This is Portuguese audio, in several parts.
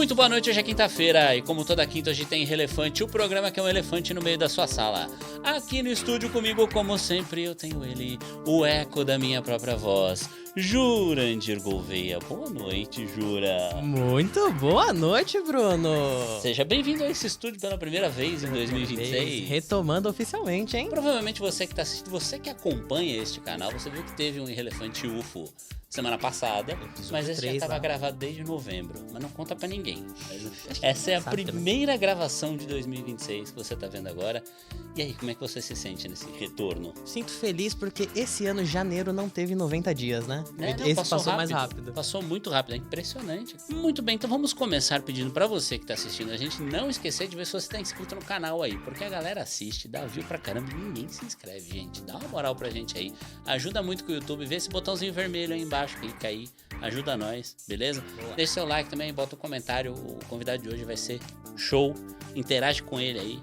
Muito boa noite, hoje é quinta-feira e como toda quinta hoje tem Relefante, o programa que é um elefante no meio da sua sala. Aqui no estúdio comigo, como sempre, eu tenho ele, o eco da minha própria voz, Jurandir Gouveia. Boa noite, Jura. Muito boa noite, Bruno. Seja bem-vindo a esse estúdio pela primeira vez em 2026. Retomando oficialmente, hein? Provavelmente você que está assistindo, você que acompanha este canal, você viu que teve um Relefante UFO semana passada, mas esse já estava gravado desde novembro, mas não conta pra ninguém. Essa é a primeira gravação de 2026 que você tá vendo agora. E aí, como é que você se sente nesse retorno? Sinto feliz porque esse ano, janeiro, não teve 90 dias, né? Esse passou mais rápido. Passou muito rápido, é impressionante. Muito bem, então vamos começar pedindo pra você que tá assistindo a gente não esquecer de ver se você tá inscrito no canal aí, porque a galera assiste, dá view pra caramba e ninguém se inscreve, gente. Dá uma moral pra gente aí. Ajuda muito com o YouTube, vê esse botãozinho vermelho aí embaixo. Clica aí, ajuda nós, beleza? Boa. Deixa seu like também, bota um comentário. O convidado de hoje vai ser show. Interage com ele aí.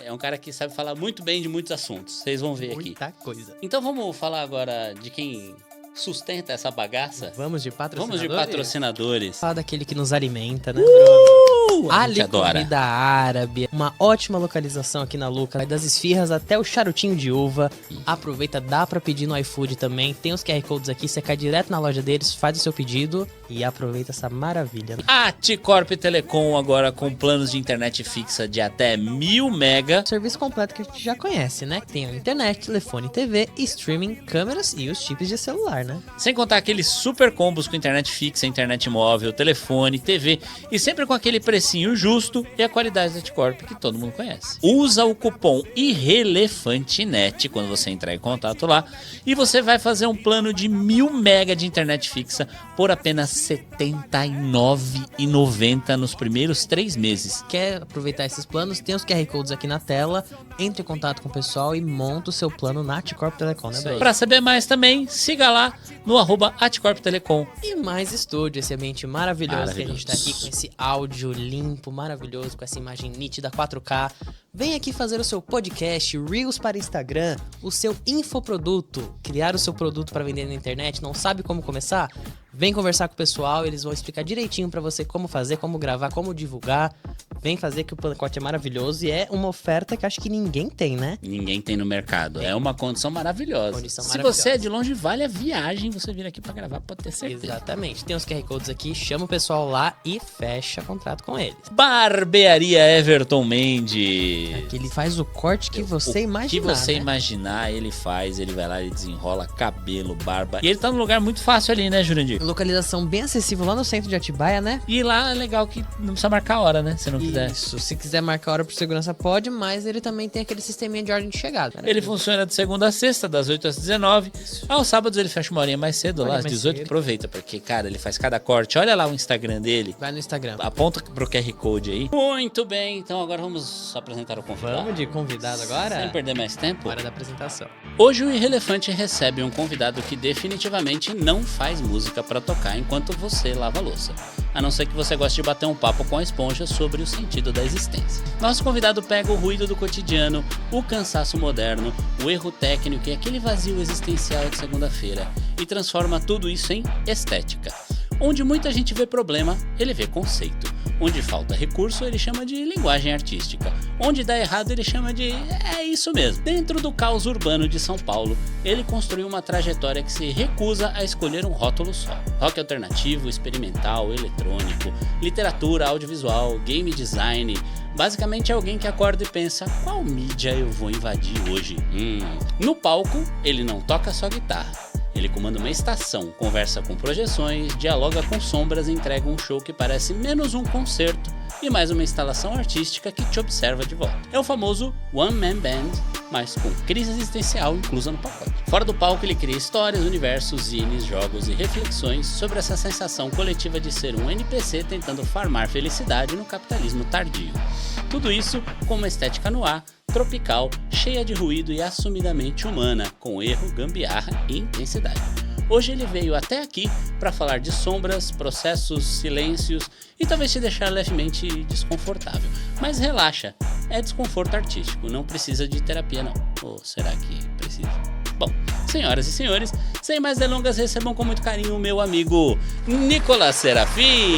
É um cara que sabe falar muito bem de muitos assuntos. Vocês vão ver aqui. Muita coisa. Então vamos falar agora de quem sustenta essa bagaça? Vamos de patrocinadores? Vamos de patrocinadores. Fala daquele que nos alimenta, né, Bruno? Ali Comida Árabe, uma ótima localização aqui na Luca, vai das esfirras até o charutinho de uva. Aproveita, dá pra pedir no iFood também, tem os QR Codes aqui, você cai direto na loja deles, faz o seu pedido e aproveita essa maravilha. Aticorp Telecom agora com planos de internet fixa de até 1000 mega. Serviço completo que a gente já conhece, né? Tem a internet, telefone, TV, streaming, câmeras e os chips de celular, né? Sem contar aqueles super combos com internet fixa, internet móvel, telefone, TV e sempre com aquele precinho justo e a qualidade da Aticorp que todo mundo conhece. Usa o cupom IRELEFANTENET quando você entrar em contato lá e você vai fazer um plano de 1000 mega de internet fixa por apenas R$ 79,90 nos primeiros 3 meses. Quer aproveitar esses planos? Tem os QR Codes aqui na tela, entre em contato com o pessoal e monta o seu plano na Aticorp Telecom, né, Bruno? Pra saber mais também, siga lá no @Aticorp Telecom. E mais estúdio, esse ambiente maravilhoso que a gente tá aqui com esse áudio limpo, maravilhoso, com essa imagem nítida 4K. Vem aqui fazer o seu podcast, Reels para Instagram, o seu infoproduto, criar o seu produto para vender na internet, não sabe como começar? Vem conversar com o pessoal, eles vão explicar direitinho pra você como fazer, como gravar, como divulgar. Vem fazer que o pacote é maravilhoso e é uma oferta que acho que ninguém tem, né? Ninguém tem no mercado. É uma condição maravilhosa. Se você é de longe, vale a viagem, você vir aqui pra gravar, pode ter certeza. Exatamente. Tem os QR Codes aqui, chama o pessoal lá e fecha contrato com eles. Barbearia Everton Mendes. Aqui ele faz o corte que você imaginar. O que você né? imaginar, ele faz. Ele vai lá, ele desenrola cabelo, barba. E ele tá num lugar muito fácil ali, né, Jurandir? Localização bem acessível lá no centro de Atibaia, né? E lá é legal que não precisa marcar a hora, né? Se não quiser. Isso, se quiser marcar a hora por segurança pode, mas ele também tem aquele sisteminha de ordem de chegada. Né? Ele funciona de segunda a sexta, das 8 às 19. Aos sábados ele fecha uma horinha mais cedo, lá às 18. Aproveita, porque, cara, ele faz cada corte. Olha lá o Instagram dele. Vai no Instagram. Aponta pro QR Code aí. Muito bem, então agora vamos apresentar o convidado. Vamos de convidado agora? Sem perder mais tempo. Hora da apresentação. Hoje o Irrelefante recebe um convidado que definitivamente não faz música pra tocar enquanto você lava a louça. A não ser que você goste de bater um papo com a esponja sobre o sentido da existência. Nosso convidado pega o ruído do cotidiano, o cansaço moderno, o erro técnico e aquele vazio existencial de segunda-feira e transforma tudo isso em estética. Onde muita gente vê problema, ele vê conceito. Onde falta recurso, ele chama de linguagem artística. Onde dá errado, ele chama de é isso mesmo. Dentro do caos urbano de São Paulo, ele construiu uma trajetória que se recusa a escolher um rótulo só. Rock alternativo, experimental, eletrônico, literatura, audiovisual, game design. Basicamente é alguém que acorda e pensa, qual mídia eu vou invadir hoje? No palco, ele não toca só guitarra. Ele comanda uma estação, conversa com projeções, dialoga com sombras e entrega um show que parece menos um concerto e mais uma instalação artística que te observa de volta. É o famoso One Man Band, mas com crise existencial inclusa no pacote. Fora do palco ele cria histórias, universos, zines, jogos e reflexões sobre essa sensação coletiva de ser um NPC tentando farmar felicidade no capitalismo tardio. Tudo isso com uma estética no ar, tropical, cheia de ruído e assumidamente humana, com erro, gambiarra e intensidade. Hoje ele veio até aqui para falar de sombras, processos, silêncios e talvez te deixar levemente desconfortável. Mas relaxa, é desconforto artístico, não precisa de terapia não. Ou será que precisa? Bom, senhoras e senhores, sem mais delongas, recebam com muito carinho o meu amigo Nicolas Serafim.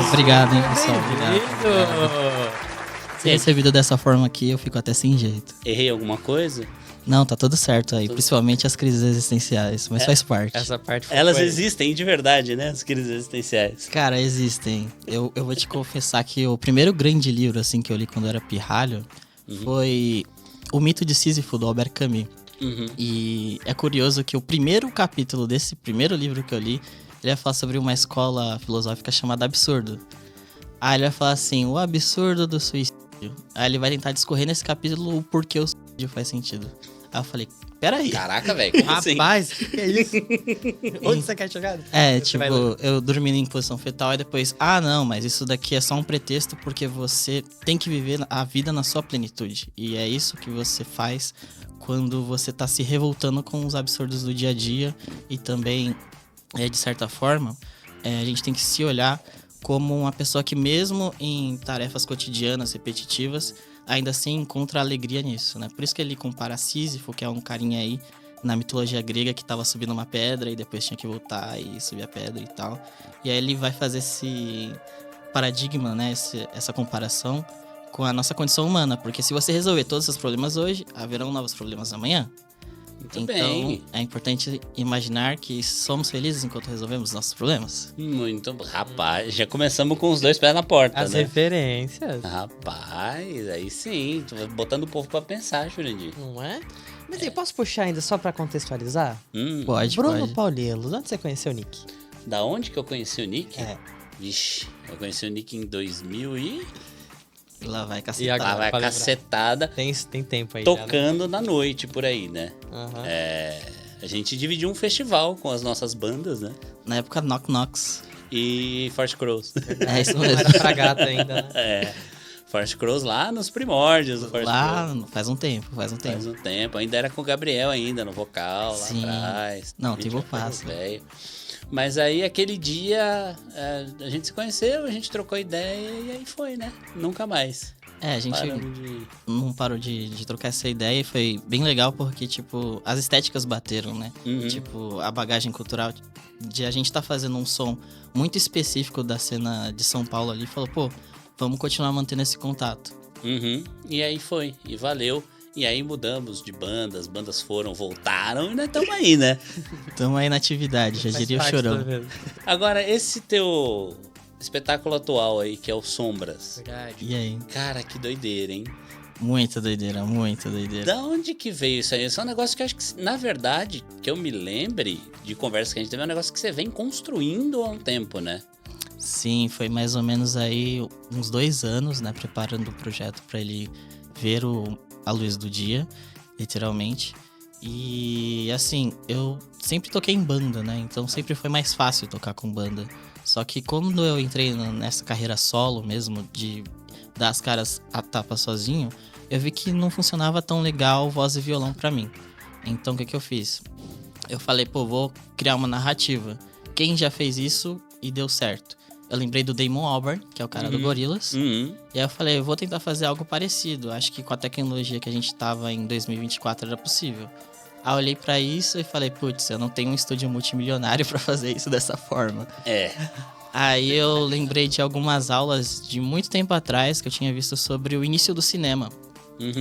Obrigado, hein, pessoal. Obrigado. Ser recebido dessa forma aqui, eu fico até sem jeito. Errei alguma coisa? Não, tá tudo certo aí, principalmente as crises existenciais, mas faz parte. Essa parte foi Elas existem de verdade, né? As crises existenciais. Cara, existem. Eu vou te confessar que o primeiro grande livro, assim, que eu li quando eu era pirralho, foi O Mito de Sísifo, do Albert Camus. E é curioso que o primeiro capítulo desse primeiro livro que eu li, ele vai falar sobre uma escola filosófica chamada Absurdo. Aí ele vai falar assim, o absurdo do suicídio. Aí ele vai tentar discorrer nesse capítulo o porquê o suicídio faz sentido. Aí eu falei, peraí. Caraca, velho, como assim? Rapaz, que é isso? Onde você quer chegar? Tipo, eu dormindo em posição fetal e depois, não, mas isso daqui é só um pretexto porque você tem que viver a vida na sua plenitude. E é isso que você faz quando você tá se revoltando com os absurdos do dia a dia. E também, de certa forma, a gente tem que se olhar como uma pessoa que mesmo em tarefas cotidianas, repetitivas, ainda assim encontra alegria nisso, né? Por isso que ele compara Sísifo, que é um carinha aí na mitologia grega que tava subindo uma pedra e depois tinha que voltar e subir a pedra e tal. E aí ele vai fazer esse paradigma, né? Essa comparação com a nossa condição humana. Porque se você resolver todos os seus problemas hoje, haverão novos problemas amanhã. Muito bem. É importante imaginar que somos felizes enquanto resolvemos nossos problemas. Muito. Rapaz, já começamos com os dois pés na porta, As né? referências. Rapaz, aí sim. Tô botando o povo pra pensar, Jurandir. Não é? Mas eu posso puxar ainda só pra contextualizar? Pode. Bruno Paulelo, onde você conheceu o Nick? Da onde que eu conheci o Nick? Vixe, eu conheci o Nick em 2000 e... Lá vai E cacetada. agora? Lá vai pra cacetada. Tem tempo aí. Tocando na noite por aí, né? Uhum. A gente dividiu um festival com as nossas bandas, né? Na época, Knock Knocks. E Forte Crows. É isso Não mesmo. era pra gata ainda, né? Forte Crows lá nos primórdios do Forte Lá Crows. faz um tempo. Faz um tempo. Ainda era com o Gabriel ainda no vocal, Sim. lá atrás. Não, A gente tem já vocaço. foi velho. Mas aí, aquele dia, a gente se conheceu, a gente trocou ideia e aí foi, né? Nunca mais. A gente não parou de trocar essa ideia e foi bem legal porque, tipo, as estéticas bateram, né? Tipo, a bagagem cultural de a gente tá fazendo um som muito específico da cena de São Paulo ali, falou, pô, vamos continuar mantendo esse contato. E aí foi, e valeu. E aí mudamos de bandas, bandas foram, voltaram e nós estamos aí, né? Tamo aí na atividade, já Faz diria o parte Chorão. da vida. Agora, esse teu espetáculo atual aí, que é o Sombras. Verdade. E aí? Cara, que doideira, hein? Muita doideira, muita doideira. Da onde que veio isso aí? Isso é um negócio que eu acho que, na verdade, que eu me lembre de conversa que a gente teve, é um negócio que você vem construindo há um tempo, né? Sim, foi mais ou menos aí uns 2 anos, né? Preparando o projeto pra ele ver a luz do dia, literalmente. E assim, eu sempre toquei em banda, né? Então sempre foi mais fácil tocar com banda. Só que quando eu entrei nessa carreira solo mesmo, de dar as caras a tapa sozinho, eu vi que não funcionava tão legal voz e violão pra mim. Então o que eu fiz? Eu falei, pô, vou criar uma narrativa. Quem já fez isso e deu certo? Eu lembrei do Damon Albarn, que é o cara do Gorillaz. E aí eu falei, eu vou tentar fazer algo parecido. Acho que com a tecnologia que a gente tava em 2024 era possível. Aí eu olhei pra isso e falei, putz, eu não tenho um estúdio multimilionário pra fazer isso dessa forma. Aí eu lembrei de algumas aulas de muito tempo atrás que eu tinha visto sobre o início do cinema.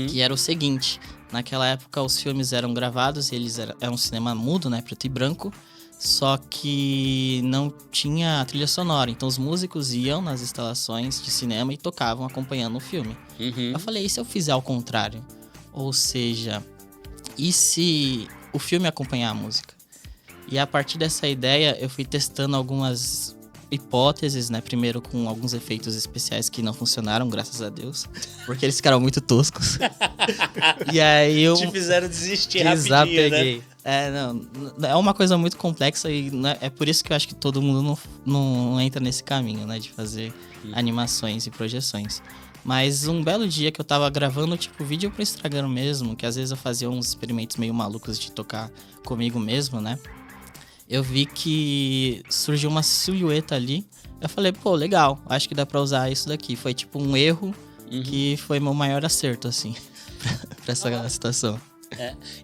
Que era o seguinte, naquela época os filmes eram gravados e eles eram um cinema mudo, né, preto e branco. Só que não tinha trilha sonora, então os músicos iam nas instalações de cinema e tocavam acompanhando o filme. Eu falei, e se eu fizer ao contrário? Ou seja, e se o filme acompanhar a música? E a partir dessa ideia eu fui testando algumas hipóteses, né? Primeiro com alguns efeitos especiais que não funcionaram, graças a Deus, porque eles ficaram muito toscos. E aí eu... Te fizeram desistir rapidinho, né? É uma coisa muito complexa e é por isso que eu acho que todo mundo não entra nesse caminho, né? De fazer animações e projeções. Mas um belo dia que eu tava gravando, tipo, vídeo pro Instagram mesmo, que às vezes eu fazia uns experimentos meio malucos de tocar comigo mesmo, né? Eu vi que surgiu uma silhueta ali. Eu falei, pô, legal, acho que dá pra usar isso daqui. Foi tipo um erro que foi meu maior acerto, assim, pra essa situação.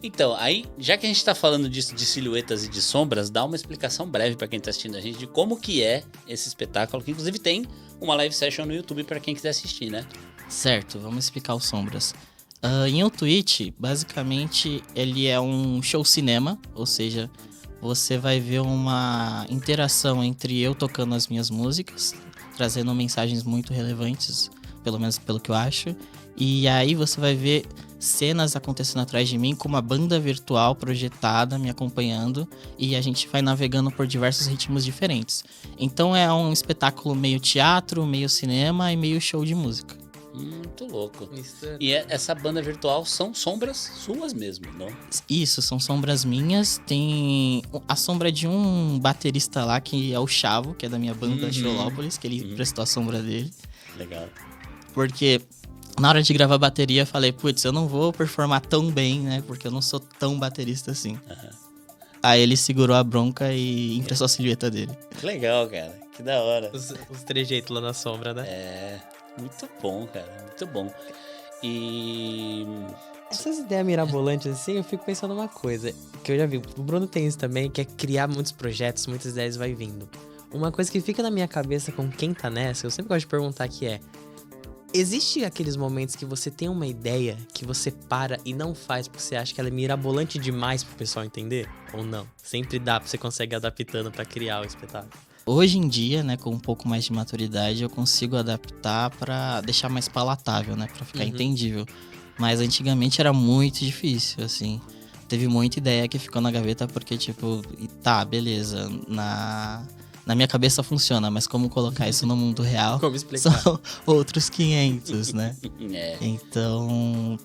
Então, aí, já que a gente tá falando disso, de silhuetas e de sombras, dá uma explicação breve pra quem tá assistindo a gente de como que é esse espetáculo, que inclusive tem uma live session no YouTube pra quem quiser assistir, né? Certo, vamos explicar os sombras. Em um Twitch, basicamente, ele é um show cinema, ou seja, você vai ver uma interação entre eu tocando as minhas músicas, trazendo mensagens muito relevantes, pelo menos pelo que eu acho, e aí você vai ver cenas acontecendo atrás de mim com uma banda virtual projetada me acompanhando e a gente vai navegando por diversos ritmos diferentes. Então é um espetáculo meio teatro, meio cinema e meio show de música. Muito louco. E essa banda virtual são sombras suas mesmo, não? Isso, são sombras minhas. Tem a sombra de um baterista lá, que é o Chavo, que é da minha banda Xolópolis, que ele prestou a sombra dele. Legal. Porque na hora de gravar bateria, eu falei, putz, eu não vou performar tão bem, né? Porque eu não sou tão baterista assim. Aí ele segurou a bronca e emprestou a silhueta dele. Que legal, cara. Que da hora. Os trejeitos lá na sombra, né? Muito bom, cara. Muito bom. E... essas ideias mirabolantes assim, eu fico pensando uma coisa. Que eu já vi. O Bruno tem isso também, que é criar muitos projetos, muitas ideias vai vindo. Uma coisa que fica na minha cabeça com quem tá nessa, eu sempre gosto de perguntar que é... existe aqueles momentos que você tem uma ideia que você para e não faz porque você acha que ela é mirabolante demais pro pessoal entender? Ou não? Sempre dá, você consegue adaptando pra criar o espetáculo. Hoje em dia, né, com um pouco mais de maturidade, eu consigo adaptar pra deixar mais palatável, né, pra ficar entendível. Mas antigamente era muito difícil, assim. Teve muita ideia que ficou na gaveta porque, tipo, tá, beleza, na minha cabeça funciona, mas como colocar isso no mundo real Como explicar? são outros 500, né? Então,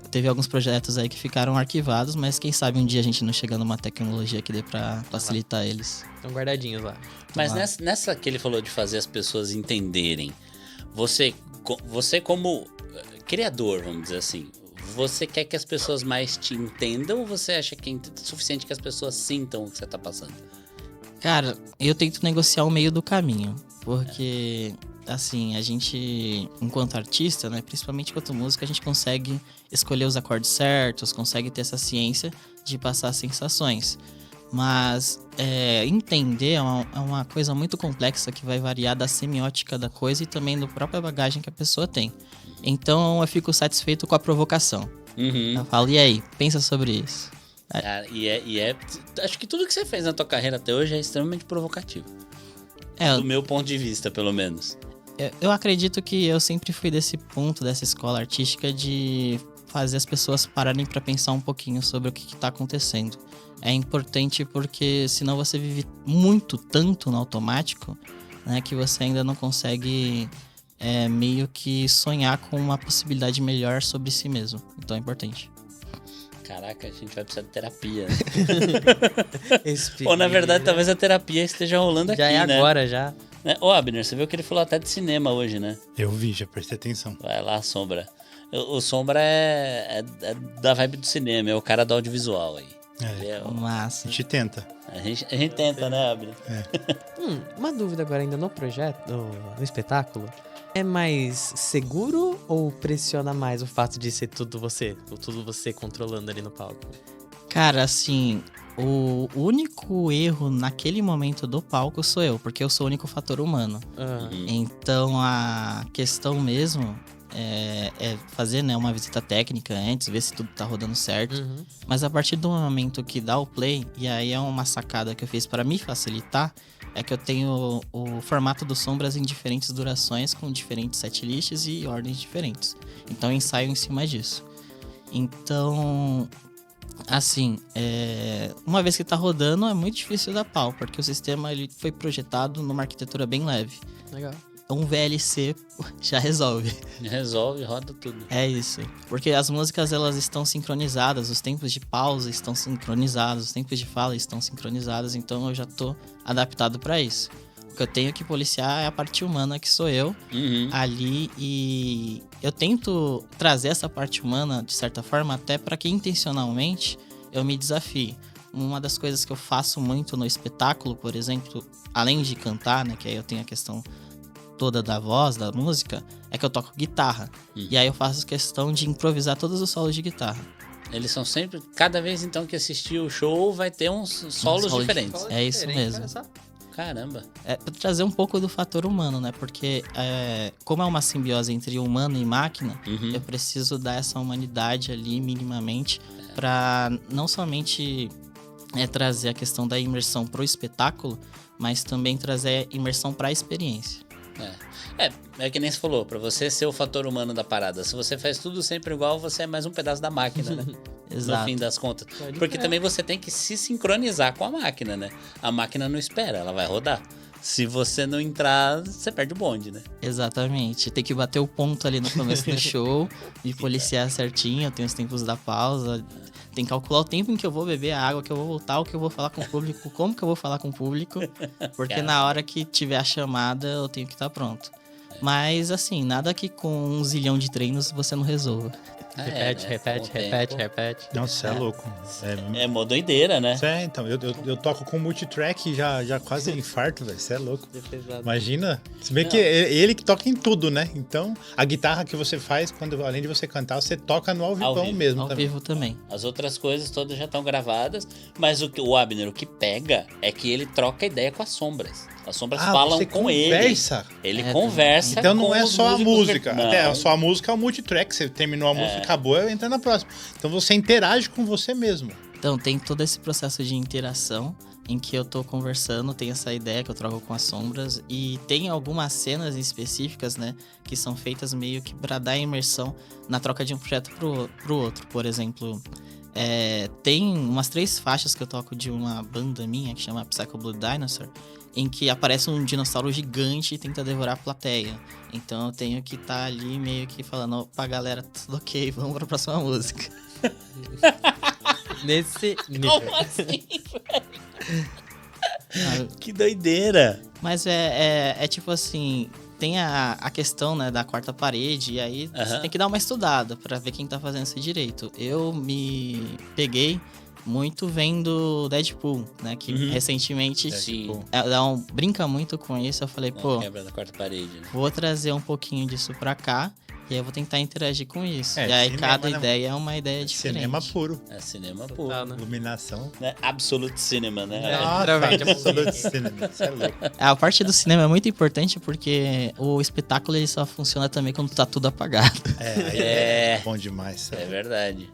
teve alguns projetos aí que ficaram arquivados, mas quem sabe um dia a gente não chega numa tecnologia que dê pra facilitar eles. Estão guardadinhos lá. Mas nessa que ele falou de fazer as pessoas entenderem, você como criador, vamos dizer assim, você quer que as pessoas mais te entendam ou você acha que é suficiente que as pessoas sintam o que você tá passando? Cara, eu tento negociar o meio do caminho, porque, assim, a gente, enquanto artista, né, principalmente enquanto música, a gente consegue escolher os acordes certos, consegue ter essa ciência de passar sensações. Mas entender é uma coisa muito complexa que vai variar da semiótica da coisa e também da própria bagagem que a pessoa tem. Então eu fico satisfeito com a provocação. Eu falo, e aí, pensa sobre isso. Cara, acho que tudo que você fez na tua carreira até hoje é extremamente provocativo. Do meu ponto de vista, pelo menos. Eu acredito que eu sempre fui desse ponto, dessa escola artística, de fazer as pessoas pararem para pensar um pouquinho sobre o que tá acontecendo. É importante porque senão você vive tanto no automático, né, que você ainda não consegue meio que sonhar com uma possibilidade melhor sobre si mesmo. Então é importante. Caraca, a gente vai precisar de terapia, né? Ou na verdade, talvez a terapia esteja rolando já aqui, é né? agora, já. Ô, Abner, você viu que ele falou até de cinema hoje, né? Eu vi, já prestei atenção. Vai lá, Sombra. O Sombra é da vibe do cinema, é o cara do audiovisual aí. Massa. A gente tenta. A gente tenta, né, Abner? Uma dúvida agora ainda no projeto, no espetáculo. É mais seguro ou pressiona mais o fato de ser tudo você controlando ali no palco? Cara, assim, o único erro naquele momento do palco sou eu, porque eu sou o único fator humano. Então a questão mesmo é fazer, né, uma visita técnica antes, ver se tudo tá rodando certo. Mas a partir do momento que dá o play, e aí é uma sacada que eu fiz para me facilitar, é que eu tenho o formato do Sombras em diferentes durações, com diferentes setlists e ordens diferentes. Então eu ensaio em cima disso. Então, assim, uma vez que tá rodando, é muito difícil dar pau, porque o sistema ele foi projetado numa arquitetura bem leve. Legal. Um VLC já resolve. Resolve, roda tudo. É isso. Porque as músicas, elas estão sincronizadas, os tempos de pausa estão sincronizados, os tempos de fala estão sincronizados, então eu já tô adaptado para isso. O que eu tenho que policiar é a parte humana, que sou eu, ali, e eu tento trazer essa parte humana, de certa forma, até para que intencionalmente eu me desafie. Uma das coisas que eu faço muito no espetáculo, por exemplo, além de cantar, né, que aí eu tenho a questão toda da voz, da música, é que eu toco guitarra. E aí eu faço questão de improvisar todos os solos de guitarra. Eles são sempre... Cada vez, então, que assistir o show, vai ter uns solos diferentes. É isso mesmo. Caramba. É pra trazer um pouco do fator humano, né? Porque como é uma simbiose entre humano e máquina, eu preciso dar essa humanidade ali minimamente pra não somente trazer a questão da imersão pro espetáculo, mas também trazer imersão pra experiência. É que nem você falou, pra você ser o fator humano da parada. Se você faz tudo sempre igual, você é mais um pedaço da máquina, né? Exato. No fim das contas. Porque também você tem que se sincronizar com a máquina, né? A máquina não espera, ela vai rodar. Se você não entrar, você perde o bonde, né? Exatamente. Tem que bater o ponto ali no começo do show, me policiar certinho, tem os tempos da pausa, tem que calcular o tempo em que eu vou beber a água, que eu vou voltar, o que eu vou falar com o público, como que eu vou falar com o público, porque na hora que tiver a chamada eu tenho que estar pronto. Mas assim, nada que com 1 zilhão de treinos você não resolva. Repete. Nossa, é louco. É mó doideira, né? Então, eu toco com multitrack e já quase infarto, velho. Você é louco. Imagina. Se bem que é ele que toca em tudo, né? Então, a guitarra que você faz, além de você cantar, você toca no ao vivo mesmo. Ao vivo também. As outras coisas todas já estão gravadas, mas o Abner, o que pega é que ele troca ideia com as sombras. As sombras falam com conversa. ele. Ele conversa então não com é os só a música. Não. Até só a música é o multitrack. Você terminou a música, acabou, entra na próxima. Então você interage com você mesmo. Então tem todo esse processo de interação em que eu tô conversando, tem essa ideia que eu troco com as sombras e tem algumas cenas específicas, né, que são feitas meio que para dar imersão na troca de um projeto pro outro. Por exemplo, tem umas 3 faixas que eu toco de uma banda minha que chama Psycho Blood Dinosaur, em que aparece um dinossauro gigante e tenta devorar a plateia. Então eu tenho que estar ali meio que falando, opa, galera, tudo ok, vamos pra próxima música. Nesse nível. Como assim, velho? Que doideira! Mas é tipo assim, tem a questão, né, da quarta parede, e aí você tem que dar uma estudada pra ver quem tá fazendo isso direito. Eu me peguei muito vendo Deadpool, né, que recentemente brinca muito com isso. Eu falei, quebra da quarta parede, né? Vou trazer um pouquinho disso pra cá, e aí eu vou tentar interagir com isso. E aí cinema, cada né? ideia é uma ideia diferente. Cinema puro. É cinema puro. Né? Iluminação. Né? Absolute cinema, né? Absolute cinema. Isso é louco. A parte do cinema é muito importante porque o espetáculo ele só funciona também quando tá tudo apagado. É bom demais. É verdade.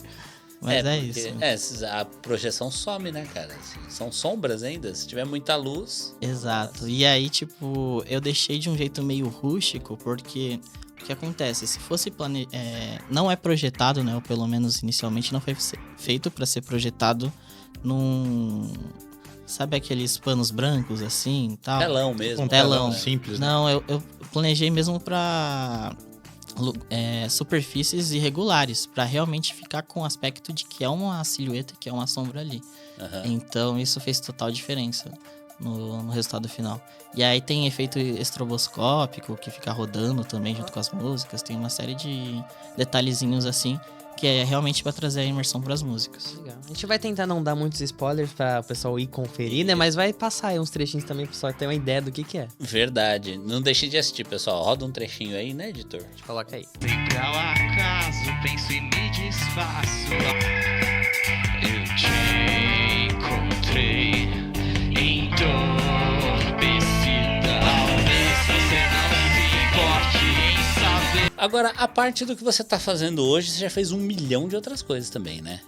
Mas porque, isso. A projeção some, né, cara? Assim, são sombras ainda. Se tiver muita luz... Exato. E aí, tipo, eu deixei de um jeito meio rústico, porque o que acontece? Se fosse não é projetado, né? Ou pelo menos inicialmente não foi feito para ser projetado num... Sabe aqueles panos brancos, assim, tal? Telão mesmo. Um telão. Simples, né? Não, eu planejei mesmo pra... superfícies irregulares, para realmente ficar com o aspecto de que é uma silhueta, que é uma sombra ali. Então isso fez total diferença no resultado final. E aí tem efeito estroboscópico que fica rodando também junto com as músicas, tem uma série de detalhezinhos assim que é realmente para trazer a imersão para as músicas. Legal. A gente vai tentar não dar muitos spoilers para o pessoal ir conferir, né? Mas vai passar aí uns trechinhos também pro pessoal ter uma ideia do que é. Verdade. Não deixe de assistir, pessoal. Roda um trechinho aí, né, editor? Coloca aí. Sempre ao acaso, penso e me desfaço. Eu te encontrei entorpecida. Talvez você não se importe em saber. Agora, a parte do que você tá fazendo hoje, você já fez 1 milhão de outras coisas também, né?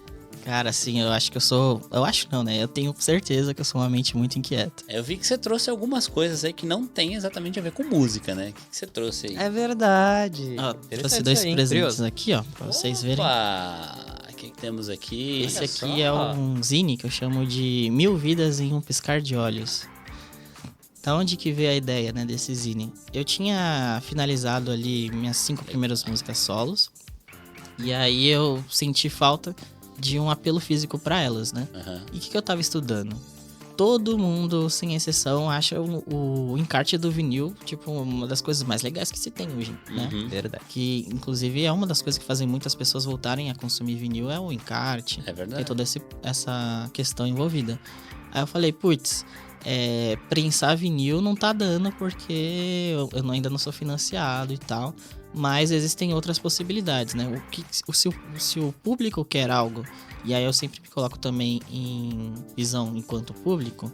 Cara, assim, eu acho que eu sou... Eu acho não, né? Eu tenho certeza que eu sou uma mente muito inquieta. Eu vi que você trouxe algumas coisas aí que não tem exatamente a ver com música, né? O que você trouxe aí? É verdade. Ó, trouxe 2 presentes aqui, ó, pra vocês verem. O que temos aqui? Esse aqui é um zine que eu chamo de 1000 vidas em um piscar de olhos. Da onde que veio a ideia, né, desse zine? Eu tinha finalizado ali minhas 5 primeiras músicas solos. E aí eu senti falta de um apelo físico pra elas, né? E o que eu tava estudando? Todo mundo, sem exceção, acha o encarte do vinil, tipo, uma das coisas mais legais que se tem hoje, né? Verdade. Que, inclusive, é uma das coisas que fazem muitas pessoas voltarem a consumir vinil, é o encarte. É verdade. Tem toda essa questão envolvida. Aí eu falei, putz, prensar vinil não tá dando porque eu ainda não sou financiado e tal. mas existem outras possibilidades, né? Se o público quer algo, e aí eu sempre me coloco também em visão enquanto público,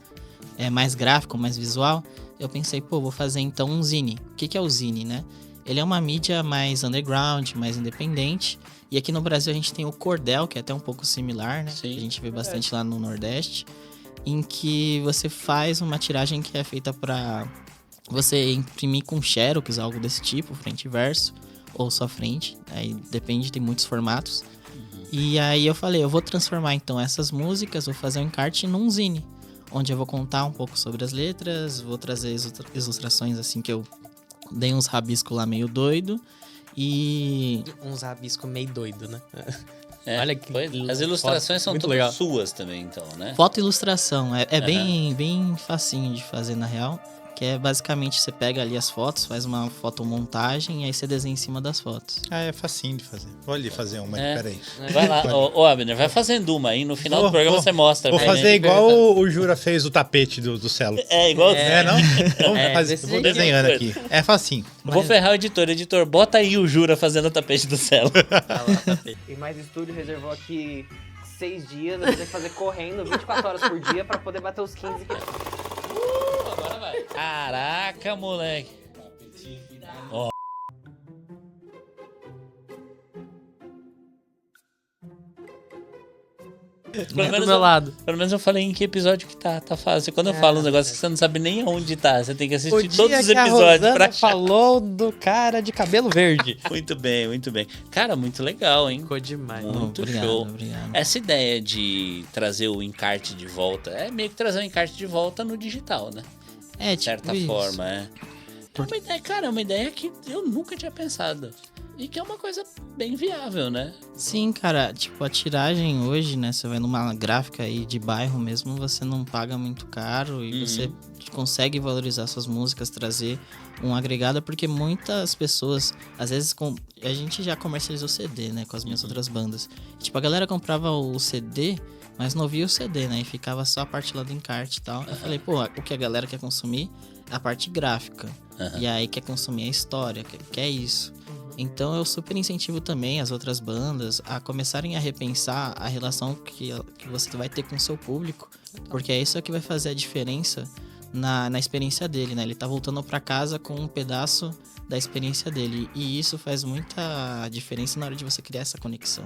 é mais gráfico, mais visual, eu pensei, vou fazer então um zine. O que é o zine, né? Ele é uma mídia mais underground, mais independente. E aqui no Brasil a gente tem o cordel, que é até um pouco similar, né? Sim. Que a gente vê bastante lá no Nordeste. Em que você faz uma tiragem que é feita para você imprimir com xerox, algo desse tipo, frente e verso, ou só frente. Aí depende, tem muitos formatos. E aí eu falei, eu vou transformar então essas músicas, vou fazer um encarte num zine. Onde eu vou contar um pouco sobre as letras, vou trazer ilustrações assim que eu dei uns rabiscos lá meio doido. E Uns rabiscos meio doido, né? Olha que as ilustrações são todas legal. suas também, então, né? foto e ilustração é bem facinho de fazer na real. Que é basicamente você pega ali as fotos, faz uma fotomontagem e aí você desenha em cima das fotos. É facinho de fazer. Vou ali fazer uma, peraí. Vai lá, ô Abner, vai fazendo uma aí. No final do programa você mostra. Vou fazer igual o Jura fez o tapete do Celo. Igual. Não? desse Vou jeito. desenhando aqui. É facinho. Vou ferrar o editor. Editor, bota aí o Jura fazendo o tapete do Celo. E mais estúdio reservou aqui 6 dias, eu vou ter que fazer correndo 24 horas por dia pra poder bater os 15 que... Agora vai. Caraca, moleque. Ó. Do meu lado. Pelo menos eu falei em que episódio que tá fácil. Quando eu falo um negócio que você não sabe nem aonde tá, você tem que assistir todos os episódios pra achar. Falou do cara de cabelo verde. Muito bem, muito bem. Cara, muito legal, hein? Ficou demais. Muito Obrigado, show. obrigado. Essa ideia de trazer o encarte de volta é meio que trazer o encarte de volta no digital, né? É, De certa isso. forma, é. Uma ideia, cara, uma ideia que eu nunca tinha pensado. E que é uma coisa bem viável, né? Sim, cara, tipo, a tiragem hoje, né, você vai numa gráfica aí de bairro mesmo, você não paga muito caro e você consegue valorizar suas músicas, trazer um agregado, porque muitas pessoas, às vezes, a gente já comercializou CD, né, com as minhas outras bandas. Tipo, a galera comprava o CD, mas não via o CD, né, e ficava só a parte lá do encarte e tal. Eu falei, o que a galera quer consumir é a parte gráfica. E aí quer consumir a história, quer isso. Então eu super incentivo também as outras bandas a começarem a repensar a relação que você vai ter com o seu público, porque é isso que vai fazer a diferença na experiência dele, né? Ele tá voltando pra casa com um pedaço da experiência dele, e isso faz muita diferença na hora de você criar essa conexão.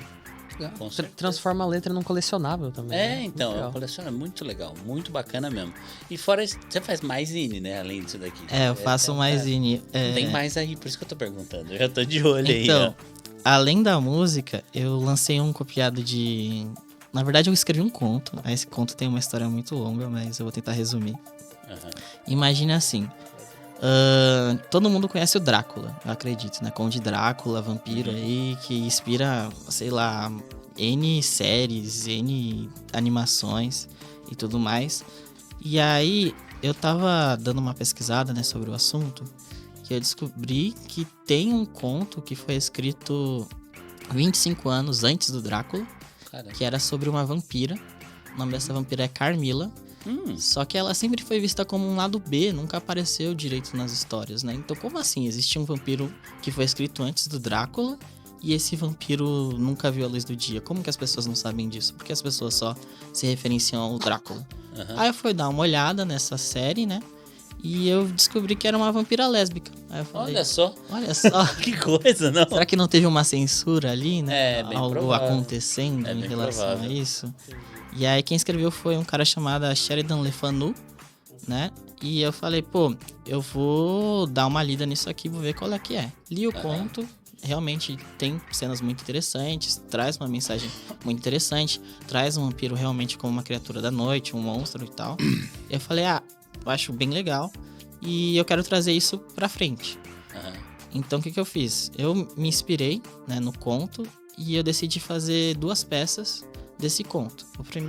Com certeza. Transforma a letra num colecionável também. né? Então, Muito é legal. uma coleção muito legal, muito bacana mesmo. E fora isso, você faz mais zine, né? Além disso daqui. Eu faço mais zine. Tem mais aí, por isso que eu tô perguntando. Eu já tô de olho aí, Então, ó. além da música, eu lancei um copiado de... Na verdade, eu escrevi um conto. Esse conto tem uma história muito longa, mas eu vou tentar resumir. Imagina assim. Todo mundo conhece o Drácula, eu acredito, né? Conde Drácula, vampiro aí, que inspira, sei lá, N séries, N animações e tudo mais. E aí, eu tava dando uma pesquisada, né, sobre o assunto, que eu descobri que tem um conto que foi escrito 25 anos antes do Drácula, Caramba. que era sobre uma vampira. O nome dessa vampira é Carmila. Só que ela sempre foi vista como um lado B, nunca apareceu direito nas histórias, né? Então, como assim? Existia um vampiro que foi escrito antes do Drácula e esse vampiro nunca viu a luz do dia. Como que as pessoas não sabem disso? Porque as pessoas só se referenciam ao Drácula. Aí eu fui dar uma olhada nessa série, né? E eu descobri que era uma vampira lésbica. Aí eu falei, Olha só, que que coisa, não? será que não teve uma censura ali, né? É, bem Algo provável. acontecendo É em bem relação provável. a isso. E aí quem escreveu foi um cara chamado Sheridan Le Fanu, né? E eu falei, eu vou dar uma lida nisso aqui, vou ver qual é que é. Li o conto, realmente tem cenas muito interessantes, traz uma mensagem muito interessante, traz um vampiro realmente como uma criatura da noite, um monstro e tal. E eu falei, eu acho bem legal e eu quero trazer isso pra frente. Então o que eu fiz? Eu me inspirei, né, no conto e eu decidi fazer 2 peças desse conto.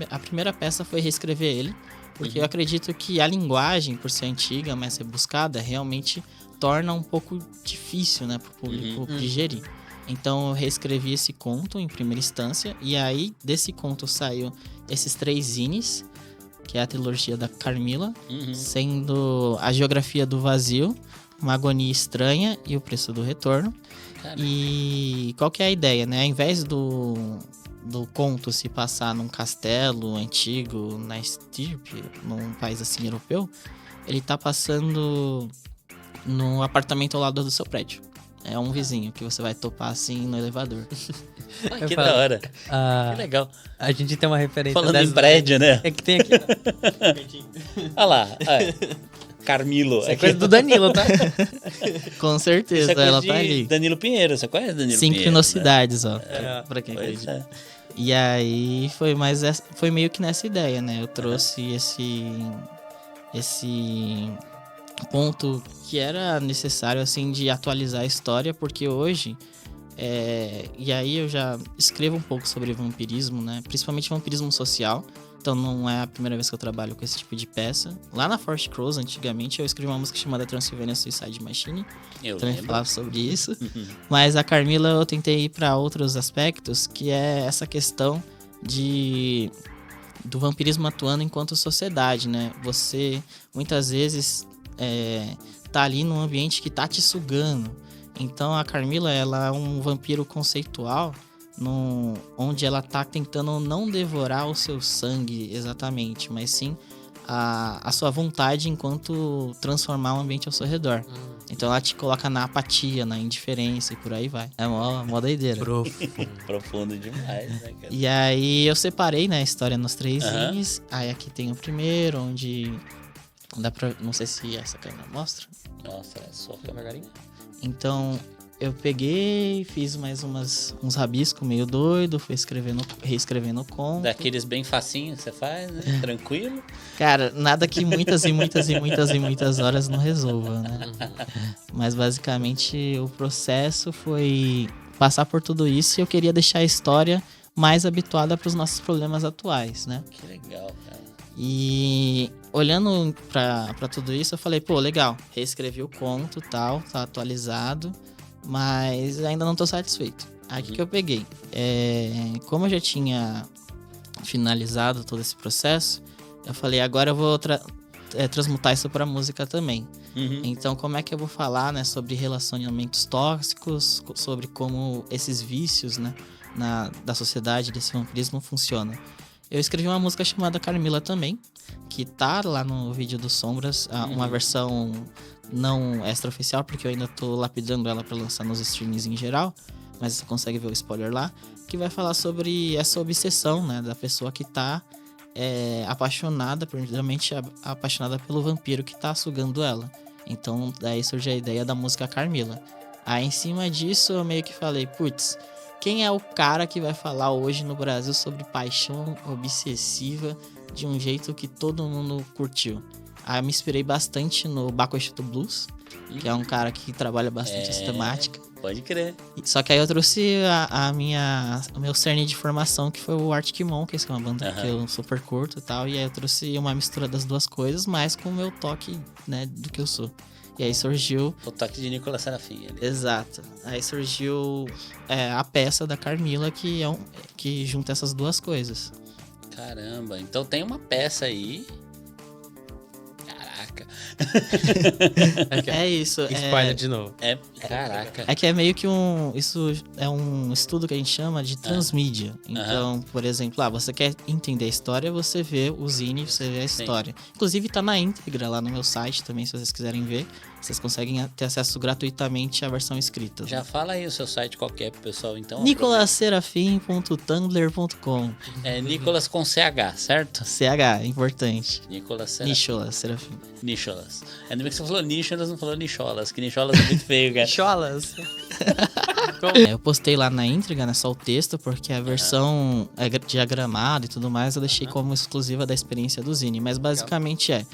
A primeira peça foi reescrever ele, porque eu acredito que a linguagem, por ser antiga, mais rebuscada, realmente torna um pouco difícil, né, pro público digerir. Então eu reescrevi esse conto em primeira instância, e aí desse conto saiu esses 3 zines, que é a trilogia da Carmila, sendo A Geografia do Vazio, Uma Agonia Estranha e O Preço do Retorno. Caramba. E qual que é a ideia, né? Ao invés do conto se passar num castelo antigo, na estirpe, num país assim europeu, ele tá passando no apartamento ao lado do seu prédio. É um vizinho que você vai topar assim no elevador. Ah, que da hora. Que legal. A gente tem uma referência Falando dessa em prédio, né? É que tem aqui. Olha lá. Carmilo. Isso é coisa do Danilo, tá? Com Isso certeza, é coisa ela de tá ali. Danilo Pinheiro. Você conhece Danilo Sincronicidades, ó. É. Pra quem Pinheiro? Né? acredita. Pois é. E aí foi meio que nessa ideia, né? Eu trouxe esse ponto que era necessário, assim, de atualizar a história, porque hoje... e aí eu já escrevo um pouco sobre vampirismo, né? Principalmente vampirismo social. Então não é a primeira vez que eu trabalho com esse tipo de peça. Lá na Forest Crows, antigamente, eu escrevi uma música chamada Transylvania Suicide Machine. Eu Também lembro. falava sobre isso. Mas a Carmila eu tentei ir para outros aspectos, que é essa questão do vampirismo atuando enquanto sociedade, né? Você muitas vezes tá ali num ambiente que tá te sugando. Então a Carmila, ela é um vampiro conceitual, onde ela tá tentando não devorar o seu sangue exatamente, mas sim a sua vontade enquanto transformar o ambiente ao seu redor. Então ela te coloca na apatia, na indiferença e por aí vai. É mó doideira. Profundo demais, né, cara? E aí eu separei, né, a história nos 3 Aham. zines. Aí aqui tem o primeiro, onde dá pra... Não sei se essa câmera mostra. Nossa, é só devagarinho. Então eu peguei, fiz mais uns rabiscos meio doido, fui reescrevendo o conto. Daqueles bem facinho que você faz, né? Tranquilo. Cara, nada que muitas e muitas e muitas e muitas horas não resolva, né? Mas basicamente o processo foi passar por tudo isso e eu queria deixar a história mais habituada para os nossos problemas atuais, né? Que legal, cara. E olhando pra tudo isso, eu falei, pô, legal, reescrevi o conto e tal, tá atualizado, mas ainda não tô satisfeito. Aí o que eu peguei? Como eu já tinha finalizado todo esse processo, eu falei, agora eu vou transmutar isso pra música também. Uhum. Então, como é que eu vou falar, né, sobre relacionamentos tóxicos, sobre como esses vícios, né, da sociedade, desse vampirismo funcionam? Eu escrevi uma música chamada Carmila também, que tá lá no vídeo do Sombras, uma versão não extra-oficial, porque eu ainda tô lapidando ela pra lançar nos streams em geral, mas você consegue ver o spoiler lá, que vai falar sobre essa obsessão, né, da pessoa que tá apaixonada, primeiramente apaixonada pelo vampiro que tá sugando ela. Então, daí surge a ideia da música Carmila. Aí, em cima disso, eu meio que falei, putz, quem é o cara que vai falar hoje no Brasil sobre paixão obsessiva de um jeito que todo mundo curtiu? Aí eu me inspirei bastante no Baco Extinto Blues, que é um cara que trabalha bastante essa temática. Pode crer. Só que aí eu trouxe o meu cerne de formação, que foi o Arctic Monkeys, que é uma banda que eu super curto e tal. E aí eu trouxe uma mistura das duas coisas, mas com o meu toque, né, do que eu sou. E aí surgiu... O toque de Nicolas Serafim ali. Exato. Aí surgiu a peça da Carmila, que junta essas duas coisas. Caramba, então tem uma peça aí. Caraca. É isso. Spoiler de novo. Caraca. É que é meio que isso é um estudo que a gente chama de transmídia. Então, por exemplo, você quer entender a história, você vê o zine, você vê a história. Inclusive tá na íntegra lá no meu site também, se vocês quiserem ver. Vocês conseguem ter acesso gratuitamente à versão escrita. Já fala aí o seu site qualquer pro pessoal, então. nicolasserafim.tumblr.com. É Nicolas com CH, certo? CH, importante. Nicolas Serafim. Nicholas Serafim. Nicholas. Ainda bem que você falou Nicholas, não falou Nicholas, que Nicholas é muito feio, cara. Cholas. Eu postei lá na íntegra, né, só o texto, porque a versão é diagramada e tudo mais, eu deixei como exclusiva da experiência do zine. Mas basicamente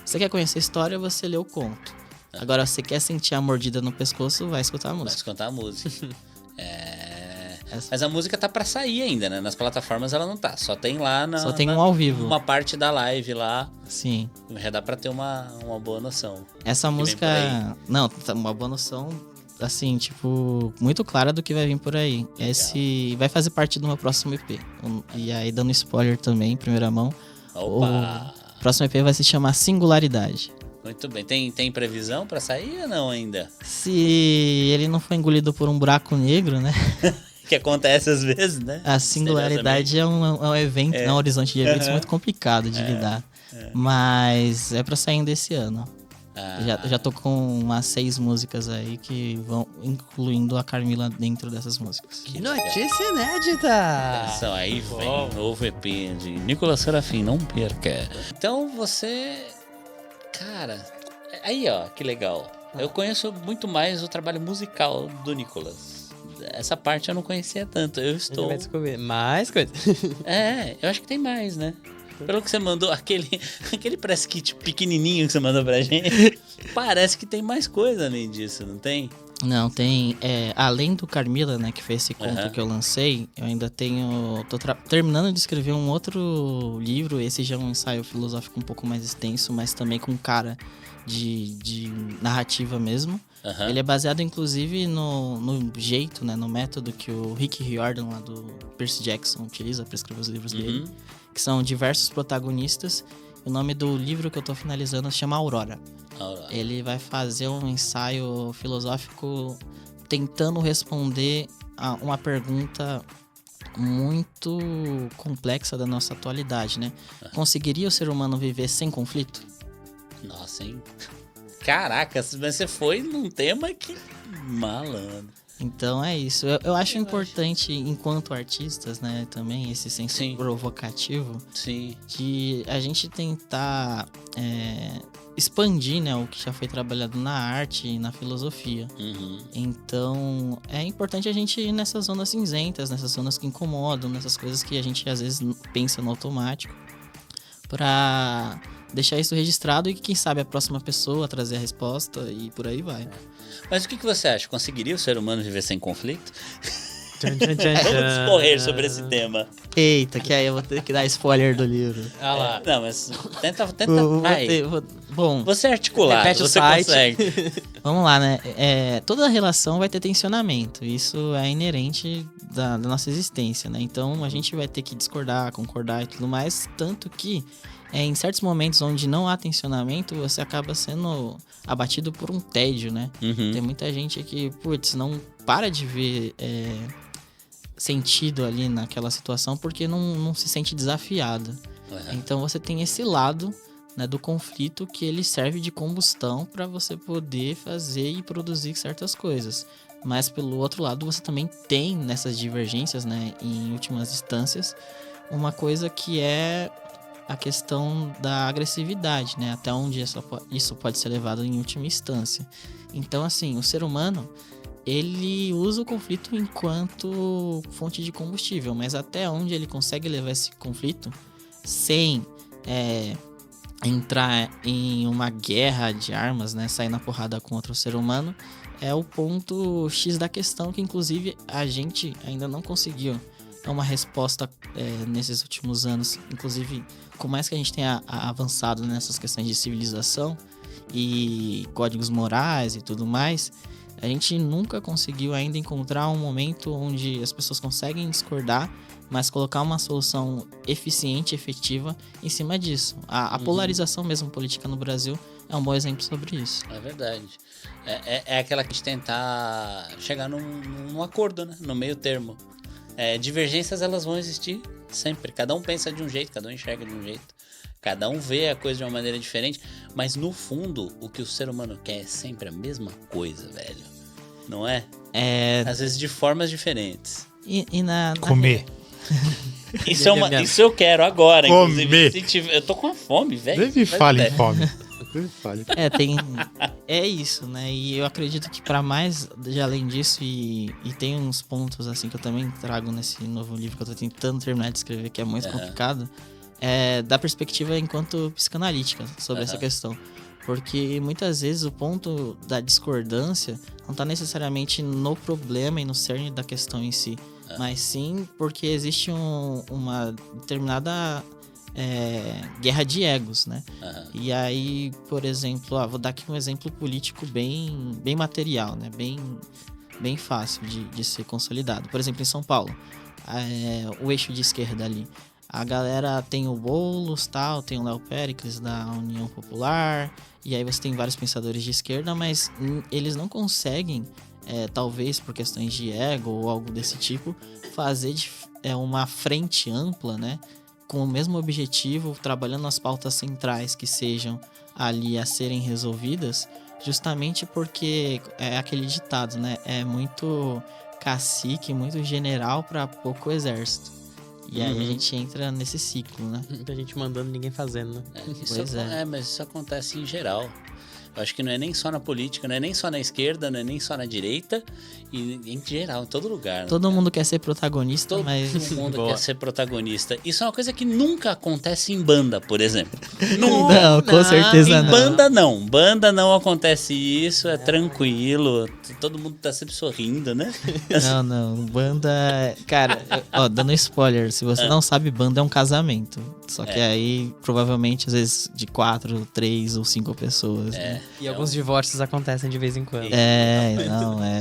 você quer conhecer a história, você lê o conto. Agora, você quer sentir a mordida no pescoço, vai escutar a Vai música. escutar a música. Mas a música tá pra sair ainda, né? Nas plataformas ela não tá. Só tem lá Só tem um ao vivo. uma parte da live lá. Sim. Já dá pra ter uma boa noção. Essa vem por música... Não, tá uma boa noção, assim, tipo, muito clara do que vai vir por aí. Esse vai fazer parte do meu próximo EP. E aí, dando spoiler também, em primeira mão. Opa! O próximo EP vai se chamar Singularidade. Muito bem. Tem previsão pra sair ou não ainda? Se ele não for engolido por um buraco negro, né? Que acontece às vezes, né? A singularidade é um evento, é um horizonte de eventos muito complicado de lidar. Mas é pra sair ainda esse ano. Já tô com umas 6 músicas aí que vão incluindo a Carmila dentro dessas músicas. Que notícia inédita! Atenção, aí vem novo EP de Nicolas Serafim, não perca. Então você... Cara, aí ó, que legal. Eu conheço muito mais o trabalho musical do Nicolas. Essa parte eu não conhecia tanto. Eu A gente estou... vai descobrir mais coisa. Eu acho que tem mais, né? Pelo que você mandou, aquele press kit pequenininho que você mandou pra gente, parece que tem mais coisa além disso, não tem? Não, tem... além do Carmila, né, que foi esse conto que eu lancei, eu ainda tenho... Tô terminando de escrever um outro livro, esse já é um ensaio filosófico um pouco mais extenso, mas também com cara de narrativa mesmo. Ele é baseado, inclusive, no jeito, né, no método que o Rick Riordan, lá do Percy Jackson, utiliza para escrever os livros dele, que são diversos protagonistas. O nome do livro que eu tô finalizando se chama Aurora. Ele vai fazer um ensaio filosófico tentando responder a uma pergunta muito complexa da nossa atualidade, né? Conseguiria o ser humano viver sem conflito? Nossa, hein? Caraca, você foi num tema que... Malandro. Então é isso. Eu acho importante, enquanto artistas, né, também, esse senso provocativo, de a gente tentar expandir, né, o que já foi trabalhado na arte e na filosofia. Então é importante a gente ir nessas zonas cinzentas, nessas zonas que incomodam, nessas coisas que a gente às vezes pensa no automático, pra deixar isso registrado e quem sabe a próxima pessoa trazer a resposta e por aí vai. Mas o que você acha? Conseguiria o ser humano viver sem conflito? Vamos discorrer sobre esse tema. Eita, que aí eu vou ter que dar spoiler do livro. Ah lá. Não, mas tenta. Bom, você é articulado, repete você o site. Consegue. Vamos lá, né? Toda relação vai ter tensionamento. Isso é inerente da nossa existência, né? Então a gente vai ter que discordar, concordar e tudo mais. Tanto que em certos momentos onde não há tensionamento, você acaba sendo abatido por um tédio, né? Tem muita gente que, não para de ver sentido ali naquela situação porque não se sente desafiado. Então você tem esse lado, né, do conflito que ele serve de combustão para você poder fazer e produzir certas coisas. Mas pelo outro lado você também tem nessas divergências, né, em últimas instâncias, uma coisa que é a questão da agressividade, né? Até onde isso pode ser levado em última instância. Então, assim, o ser humano, ele usa o conflito enquanto fonte de combustível, mas até onde ele consegue levar esse conflito sem entrar em uma guerra de armas, né? Sair na porrada contra o ser humano, é o ponto X da questão que, inclusive, a gente ainda não conseguiu uma resposta nesses últimos anos. Inclusive, por mais que a gente tenha avançado nessas questões de civilização e códigos morais e tudo mais, a gente nunca conseguiu ainda encontrar um momento onde as pessoas conseguem discordar, mas colocar uma solução eficiente e efetiva em cima disso. A polarização mesmo política no Brasil é um bom exemplo sobre isso. É verdade. É aquela que a gente tentar chegar num acordo, né? No meio termo. Divergências, elas vão existir sempre. Cada um pensa de um jeito, cada um enxerga de um jeito. Cada um vê a coisa de uma maneira diferente. Mas no fundo, o que o ser humano quer é sempre a mesma coisa, velho. Não é? Às vezes de formas diferentes. Comer. Isso eu quero agora. Comer. Inclusive, eu tô com fome, velho. Nem me fale em fome. É isso, né? E eu acredito que para mais, além disso, e tem uns pontos assim que eu também trago nesse novo livro que eu tô tentando terminar de escrever, que é muito complicado, da perspectiva enquanto psicanalítica sobre essa questão. Porque muitas vezes o ponto da discordância não tá necessariamente no problema e no cerne da questão em si, mas sim porque existe uma determinada guerra de egos, né? E aí, por exemplo, vou dar aqui um exemplo político bem material, né? Bem fácil de ser consolidado. Por exemplo, em São Paulo, o eixo de esquerda ali, A galera tem o Boulos, tal, tem o Léo Péricles da União Popular, e aí você tem vários pensadores de esquerda, mas eles não conseguem, talvez por questões de ego ou algo desse tipo, fazer uma frente ampla, né? Com o mesmo objetivo, trabalhando nas pautas centrais que sejam ali a serem resolvidas, justamente porque é aquele ditado, né? É muito cacique, muito general para pouco exército. E aí a gente entra nesse ciclo, né? Muita gente mandando, ninguém fazendo, né? Mas isso acontece em geral. Eu acho que não é nem só na política, não é nem só na esquerda, não é nem só na direita, e em geral, em todo lugar. Todo mundo quer ser protagonista, mas... Todo mundo quer ser protagonista. Isso é uma coisa que nunca acontece em banda, por exemplo. Não, com certeza em não. Banda não acontece isso, é tranquilo, todo mundo tá sempre sorrindo, né? Não, banda... Cara, dando spoiler, se você não sabe, banda é um casamento. Só que aí, provavelmente, às vezes, de 4, 3 ou 5 pessoas, né? E alguns divórcios acontecem de vez em quando.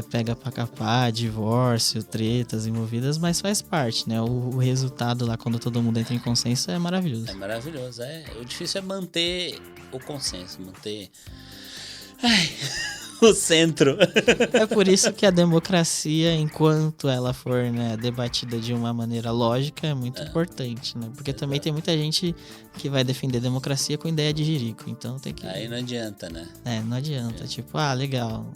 Pega pra capar, divórcio, tretas envolvidas, mas faz parte, né? O resultado lá, quando todo mundo entra em consenso, é maravilhoso. É maravilhoso, O difícil é manter o consenso, manter o centro. É por isso que a democracia, enquanto ela for, né, debatida de uma maneira lógica, é muito importante, né? Porque também tem muita gente que vai defender a democracia com ideia de jirico, então tem que... Aí não adianta, né? Não adianta. Tipo, legal,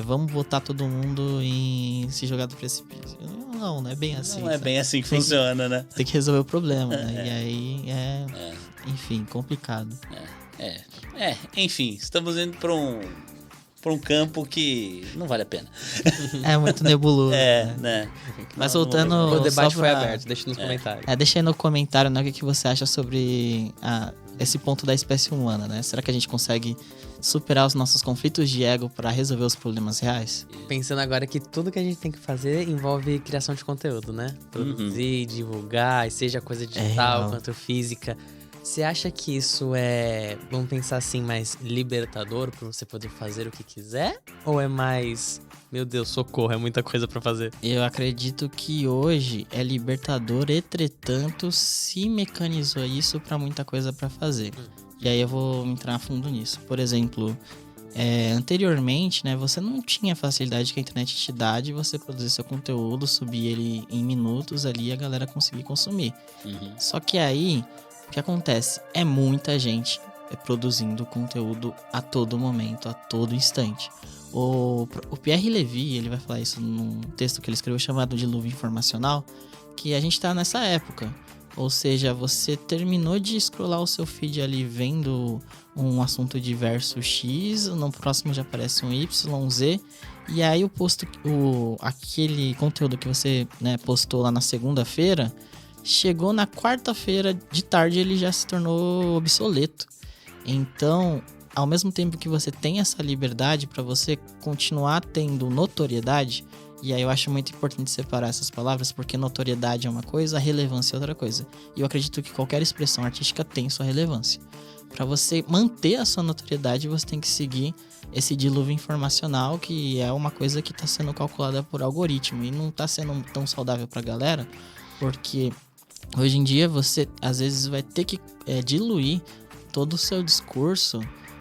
vamos botar todo mundo em se jogar do precipício. Não é bem assim. Não é bem assim que funciona, né? Tem que resolver o problema, né? E aí enfim, complicado. Enfim, estamos indo para um campo que não vale a pena. É muito nebuloso. Né? Mas voltando... O debate foi aberto, deixa nos comentários. Deixa aí no comentário, né, o que você acha sobre esse ponto da espécie humana, né? Será que a gente consegue superar os nossos conflitos de ego para resolver os problemas reais? Pensando agora que tudo que a gente tem que fazer envolve criação de conteúdo, né? Produzir, divulgar, seja coisa digital quanto física. Você acha que isso é, vamos pensar assim, mais libertador pra você poder fazer o que quiser? Ou é mais, meu Deus, socorro, é muita coisa pra fazer? Eu acredito que hoje é libertador, entretanto, se mecanizou isso pra muita coisa pra fazer. E aí eu vou entrar a fundo nisso. Por exemplo, anteriormente, né, você não tinha a facilidade que a internet te dá de você produzir seu conteúdo, subir ele em minutos ali e a galera conseguir consumir. Só que aí... O que acontece? É muita gente produzindo conteúdo a todo momento, a todo instante. O Pierre Levy, ele vai falar isso num texto que ele escreveu chamado Dilúvio Informacional, que a gente tá nessa época. Ou seja, você terminou de scrollar o seu feed ali vendo um assunto diverso X, no próximo já aparece um Y, Z, e aí aquele conteúdo que você, né, postou lá na segunda-feira, chegou na quarta-feira de tarde, ele já se tornou obsoleto. Então, ao mesmo tempo que você tem essa liberdade para você continuar tendo notoriedade, e aí eu acho muito importante separar essas palavras, porque notoriedade é uma coisa, a relevância é outra coisa. E eu acredito que qualquer expressão artística tem sua relevância. Para você manter a sua notoriedade, você tem que seguir esse dilúvio informacional, que é uma coisa que está sendo calculada por algoritmo e não está sendo tão saudável para a galera, porque... Hoje em dia você às vezes vai ter que diluir todo o seu discurso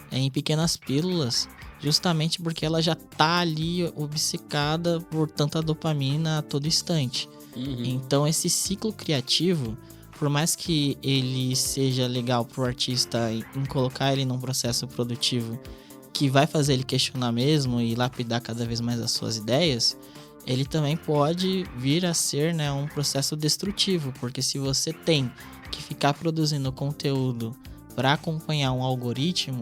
em pequenas pílulas, justamente porque ela já tá ali obcecada por tanta dopamina a todo instante. Então esse ciclo criativo, por mais que ele seja legal pro artista em colocar ele num processo produtivo que vai fazer ele questionar mesmo e lapidar cada vez mais as suas ideias, ele também pode vir a ser, né, um processo destrutivo, porque se você tem que ficar produzindo conteúdo para acompanhar um algoritmo,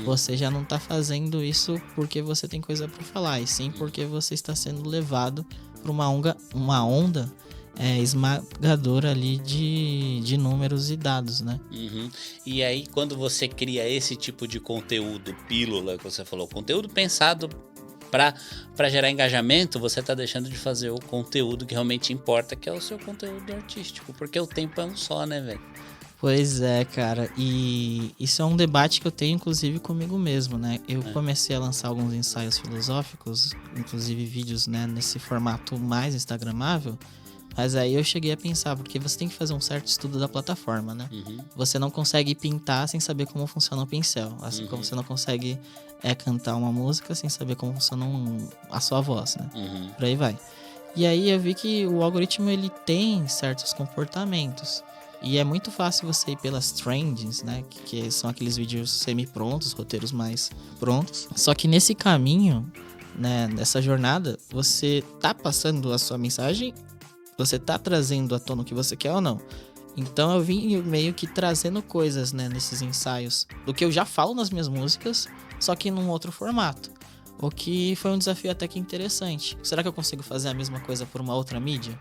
você já não está fazendo isso porque você tem coisa para falar, e sim porque você está sendo levado por uma onda esmagadora ali de números e dados, né? E aí, quando você cria esse tipo de conteúdo, pílula, que você falou, conteúdo pensado para gerar engajamento, você tá deixando de fazer o conteúdo que realmente importa, que é o seu conteúdo artístico, porque o tempo é um só, né, velho? Pois é, cara, e isso é um debate que eu tenho, inclusive, comigo mesmo, né? Eu comecei a lançar alguns ensaios filosóficos, inclusive vídeos, né, nesse formato mais instagramável, Mas aí eu cheguei a pensar, porque você tem que fazer um certo estudo da plataforma, né? Você não consegue pintar sem saber como funciona o pincel. Assim como você não consegue cantar uma música sem saber como funciona a sua voz, né? Por aí vai. E aí eu vi que o algoritmo, ele tem certos comportamentos. E é muito fácil você ir pelas trends, né? Que são aqueles vídeos semi-prontos, roteiros mais prontos. Só que nesse caminho, né, nessa jornada, você tá passando a sua mensagem, você tá trazendo à tona o que você quer ou não. Então eu vim meio que trazendo coisas, né, nesses ensaios, do que eu já falo nas minhas músicas, só que num outro formato. O que foi um desafio até que interessante. Será que eu consigo fazer a mesma coisa por uma outra mídia?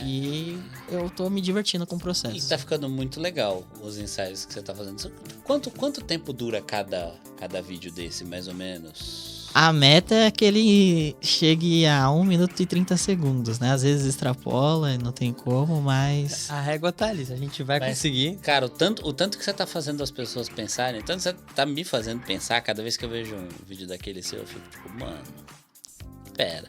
E eu tô me divertindo com o processo. E tá ficando muito legal os ensaios que você tá fazendo. Quanto tempo dura cada vídeo desse, mais ou menos? A meta é que ele chegue a 1 minuto e 30 segundos, né? Às vezes extrapola, não tem como, mas... A régua tá ali, a gente vai conseguir. Cara, o tanto que você tá fazendo as pessoas pensarem, tanto que você tá me fazendo pensar, cada vez que eu vejo um vídeo daquele seu, eu fico tipo, mano... Pera.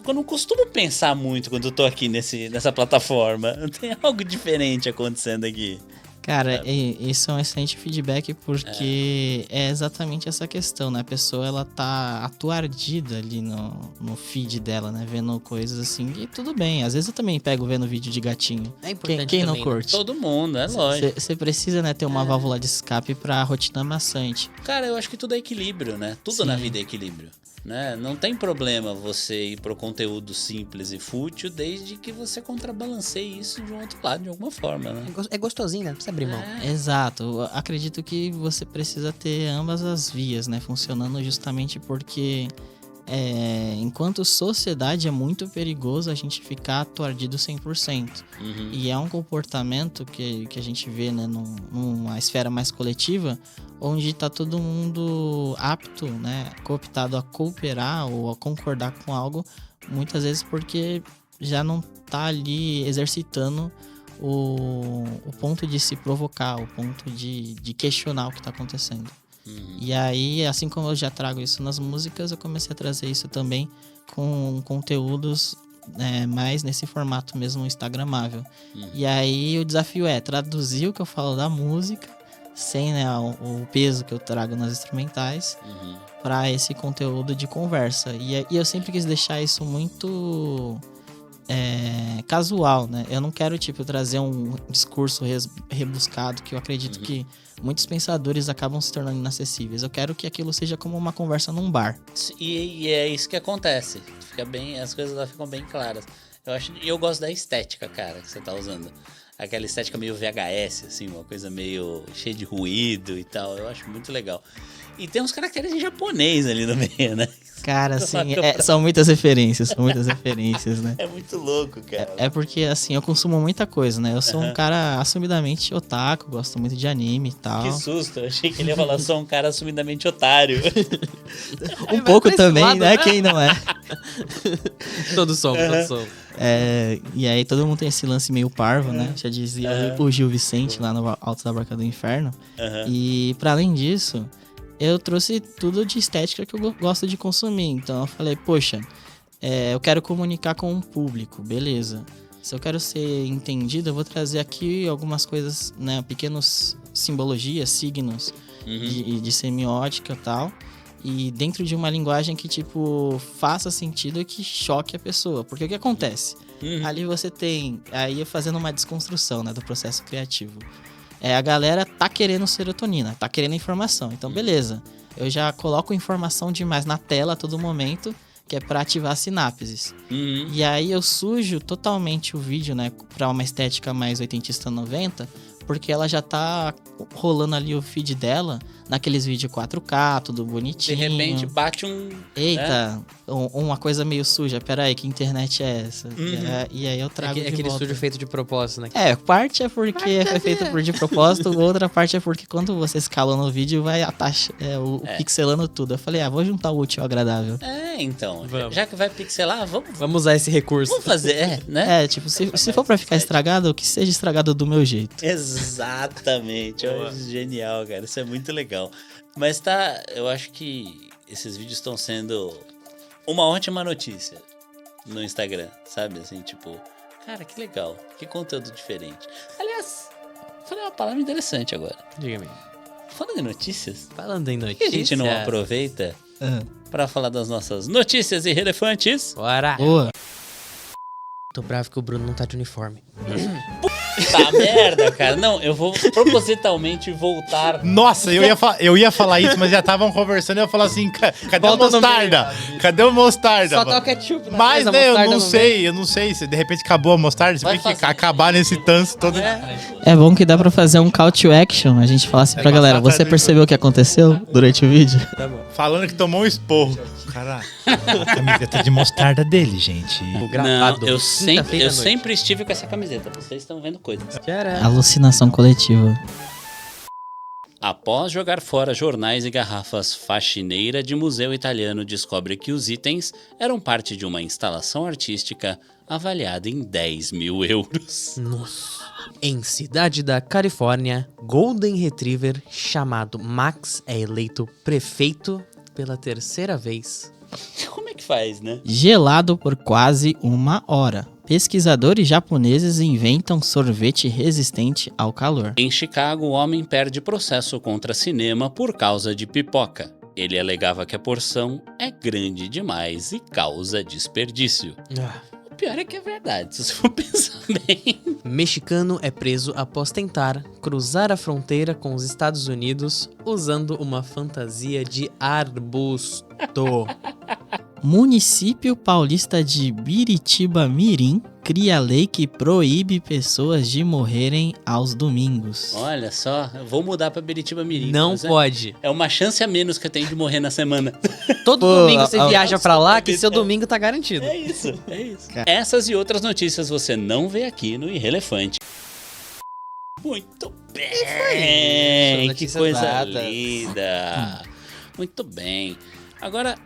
Eu não costumo pensar muito quando eu tô aqui nessa plataforma. Tem algo diferente acontecendo aqui. Cara, isso é um excelente feedback porque é exatamente essa questão, né? A pessoa, ela tá atuardida ali no feed dela, né? Vendo coisas assim, e tudo bem. Às vezes eu também pego vendo vídeo de gatinho. É importante Quem não também, curte? Todo mundo, é lógico. Você precisa, né, ter uma válvula de escape pra rotina maçante. Cara, eu acho que tudo é equilíbrio, né? Tudo na vida é equilíbrio. Né? Não tem problema você ir pro conteúdo simples e fútil, desde que você contrabalanceie isso de um outro lado, de alguma forma, né? É gostosinho, né? Não precisa abrir mão. Exato. Eu acredito que você precisa ter ambas as vias, né? Funcionando justamente porque enquanto sociedade é muito perigoso a gente ficar aturdido 100%. E é um comportamento que a gente vê, né, numa esfera mais coletiva, onde tá todo mundo apto, né, cooptado a cooperar ou a concordar com algo, muitas vezes porque já não tá ali exercitando o ponto de se provocar, o ponto de questionar o que tá acontecendo. E aí, assim como eu já trago isso nas músicas, eu comecei a trazer isso também com conteúdos mais nesse formato mesmo instagramável. E aí o desafio é traduzir o que eu falo da música, sem, né, o peso que eu trago nas instrumentais, para esse conteúdo de conversa. E eu sempre quis deixar isso muito casual, né? Eu não quero, trazer um discurso rebuscado, que eu acredito que muitos pensadores acabam se tornando inacessíveis. Eu quero que aquilo seja como uma conversa num bar. E é isso que acontece. As coisas lá ficam bem claras. Eu gosto da estética, cara, que você tá usando. Aquela estética meio VHS, assim, uma coisa meio cheia de ruído e tal. Eu acho muito legal. E tem uns caracteres em japonês ali no meio, né? Cara, assim, são muitas referências, né? É muito louco, cara. É porque, assim, eu consumo muita coisa, né? Eu sou um cara assumidamente otaku, gosto muito de anime e tal. Que susto, eu achei que ele ia falar, sou um cara assumidamente otário. Um pouco também, lado, né? Quem não é? Todos somos. E aí todo mundo tem esse lance meio parvo, né? Já dizia o Gil Vicente lá no Alto da Barca do Inferno. E pra além disso, eu trouxe tudo de estética que eu gosto de consumir. Então eu falei, poxa, eu quero comunicar com um público, beleza. Se eu quero ser entendido, eu vou trazer aqui algumas coisas, né? Pequenos simbologias, signos de semiótica e tal. E dentro de uma linguagem que, faça sentido e que choque a pessoa. Porque o que acontece? Ali você tem, aí fazendo uma desconstrução, né, do processo criativo. A galera tá querendo serotonina, tá querendo informação. Então, beleza. Eu já coloco informação demais na tela a todo momento, que é pra ativar sinapses. E aí eu sujo totalmente o vídeo, né, pra uma estética mais oitentista 90, porque ela já tá rolando ali o feed dela naqueles vídeos 4K, tudo bonitinho. De repente bate Eita, uma coisa meio suja. Pera aí, que internet é essa? E aí eu trago de aquele volta. estúdio feito de propósito, né? Parte é porque foi feito de propósito, outra parte é porque quando você escala no vídeo, vai pixelando tudo. Eu falei, vou juntar o útil ao agradável. Então, já que vai pixelar, vamos usar esse recurso. Vamos fazer, né? Se for pra ficar estragado, que seja estragado do meu jeito. Exatamente, genial, cara, isso é muito legal. Mas eu acho que esses vídeos estão sendo uma ótima notícia. no Instagram, sabe? Assim, tipo, cara, que legal, que conteúdo diferente. Aliás, falei uma palavra interessante agora. Diga-me. Falando em notícias, Falando em por que notícias... a gente não aproveita pra falar das nossas notícias irrelevantes? Bora! Boa. Tô bravo que o Bruno não tá de uniforme. Tá merda, cara. Não, eu vou propositalmente voltar. Nossa, eu ia falar isso, mas já estavam conversando e eu ia falar assim, cadê Volta o no mostarda? Cadê o mostarda? Só tá o mano? ketchup, Mas, a né, eu mostarda não vem. sei, se de repente acabou a mostarda, se Vai tem que fazer. acabar nesse tanso todo. É bom que dá pra fazer um call to action. A gente fala assim pra galera, passar você atrás do percebeu o que aconteceu durante o vídeo? Falando que tomou um esporro. Caralho. A camiseta de mostarda dele, gente. O gravado. Não, eu Quinta-feira à noite. sempre estive com essa camiseta. Vocês estão vendo coisas. Tcharam. Alucinação coletiva. Após jogar fora jornais e garrafas, faxineira de museu italiano descobre que os itens eram parte de uma instalação artística avaliada em 10 mil euros. Nossa. Em cidade da Califórnia, Golden Retriever chamado Max é eleito prefeito pela 3ª vez. Como é que faz, né? Gelado por quase 1 hora. Pesquisadores japoneses inventam sorvete resistente ao calor. Em Chicago, o homem perde processo contra cinema por causa de pipoca. Ele alegava que a porção é grande demais e causa desperdício. O pior é que é verdade, se você for pensar bem. Mexicano é preso após tentar cruzar a fronteira com os Estados Unidos usando uma fantasia de arbusto. Município paulista de Biritiba-Mirim cria lei que proíbe pessoas de morrerem aos domingos. Olha só, eu vou mudar pra Biritiba-Mirim. Não mas pode. É uma chance a menos que eu tenho de morrer na semana. Todo Pô, domingo você a- viaja pra lá que seu domingo tá garantido. É isso, é isso. Essas e outras notícias você não vê aqui no Irrelefante. Muito bem! Que Notícias coisa dadas. linda! Muito bem. Agora,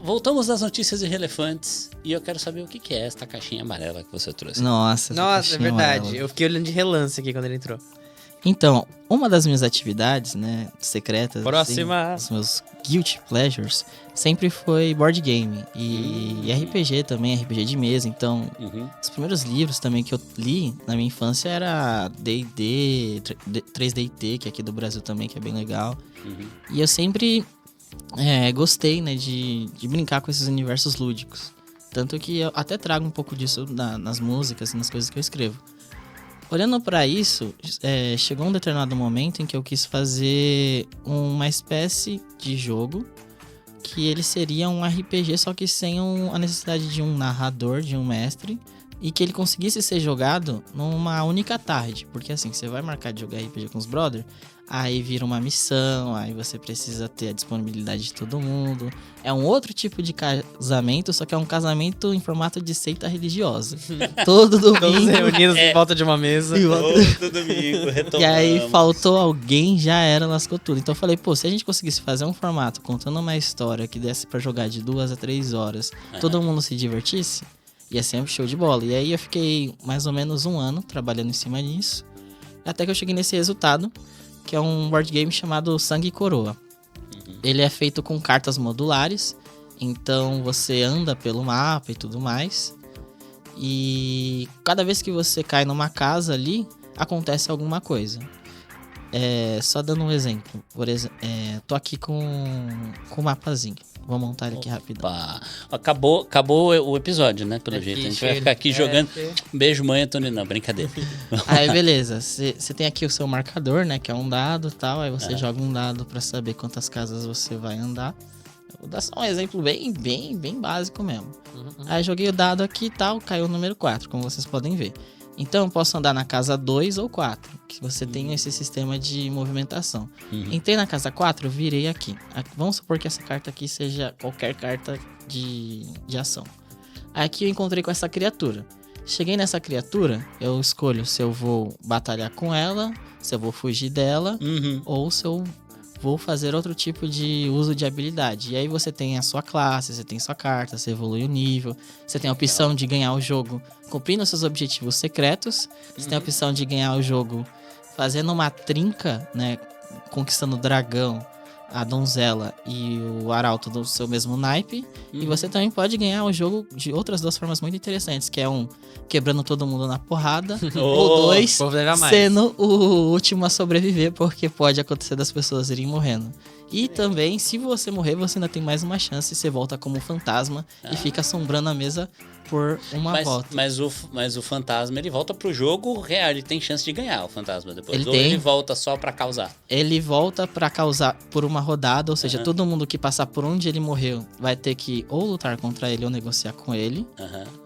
voltamos das notícias irrelevantes e eu quero saber o que é esta caixinha amarela que você trouxe. Nossa, essa Nossa, é caixinha verdade. amarela. Eu fiquei olhando de relance aqui quando ele entrou. Então, uma das minhas atividades, né, secretas, Próxima. assim, os meus guilty pleasures, sempre foi board game e RPG também, RPG de mesa. Então, Uhum. os primeiros livros também que eu li na minha infância era D&D, 3DT, que é aqui do Brasil também, que é bem legal. Uhum. E eu sempre gostei, né, de brincar com esses universos lúdicos. Tanto que eu até trago um pouco disso nas músicas e nas coisas que eu escrevo. Olhando pra isso, chegou um determinado momento em que eu quis fazer uma espécie de jogo que ele seria um RPG, só que sem a necessidade de um narrador, de um mestre, e que ele conseguisse ser jogado numa única tarde. Porque assim, você vai marcar de jogar RPG com os brothers, aí vira uma missão, aí você precisa ter a disponibilidade de todo mundo. É um outro tipo de casamento, só que é um casamento em formato de seita religiosa. Todo Todos domingo. reunidos em volta de uma mesa. Todo domingo, retomamos. E aí faltou alguém, já era, lascou tudo. Então eu falei, pô, se a gente conseguisse fazer um formato contando uma história que desse pra jogar de 2 a 3 horas, todo mundo se divertisse, ia ser um show de bola. E aí eu fiquei mais ou menos 1 ano trabalhando em cima disso, até que eu cheguei nesse resultado, que é um board game chamado Sangue e Coroa. Ele é feito com cartas modulares, então você anda pelo mapa e tudo mais. E cada vez que você cai numa casa ali, acontece alguma coisa. Só dando um exemplo. Por exemplo, tô aqui com o mapazinho. Vou montar ele aqui rapidão. Opa. Acabou o episódio, né? Pelo jeito. A gente vai ficar aqui jogando. Beijo, mãe, Antônio. Não, brincadeira. Aí, beleza. Você tem aqui o seu marcador, né? Que é um dado e tal. Aí você joga um dado pra saber quantas casas você vai andar. Eu vou dar só um exemplo bem básico mesmo. Aí joguei o dado aqui e tal. Caiu o número 4, como vocês podem ver. Então eu posso andar na casa 2 ou 4, que você tem esse sistema de movimentação. Entrei na casa 4, virei aqui. Vamos supor que essa carta aqui seja qualquer carta de ação. Aqui eu encontrei com essa criatura. Cheguei nessa criatura, eu escolho se eu vou batalhar com ela, se eu vou fugir dela, ou se eu vou fazer outro tipo de uso de habilidade. E aí você tem a sua classe, você tem sua carta, você evolui o nível, você tem a opção de ganhar o jogo cumprindo seus objetivos secretos, você tem a opção de ganhar o jogo fazendo uma trinca, né, conquistando o dragão, a donzela e o arauto do seu mesmo naipe. E você também pode ganhar o jogo de outras 2 formas muito interessantes, que é quebrando todo mundo na porrada, ou 2, o povo leva mais. sendo o último a sobreviver, porque pode acontecer das pessoas irem morrendo. E também, se você morrer, você ainda tem mais uma chance, você volta como fantasma e fica assombrando a mesa por uma volta. Mas o fantasma, ele volta pro jogo real, ele tem chance de ganhar o fantasma depois. Ele ou tem. ele volta só pra causar. Ele volta pra causar por uma rodada, ou seja, todo mundo que passar por onde ele morreu vai ter que ou lutar contra ele ou negociar com ele.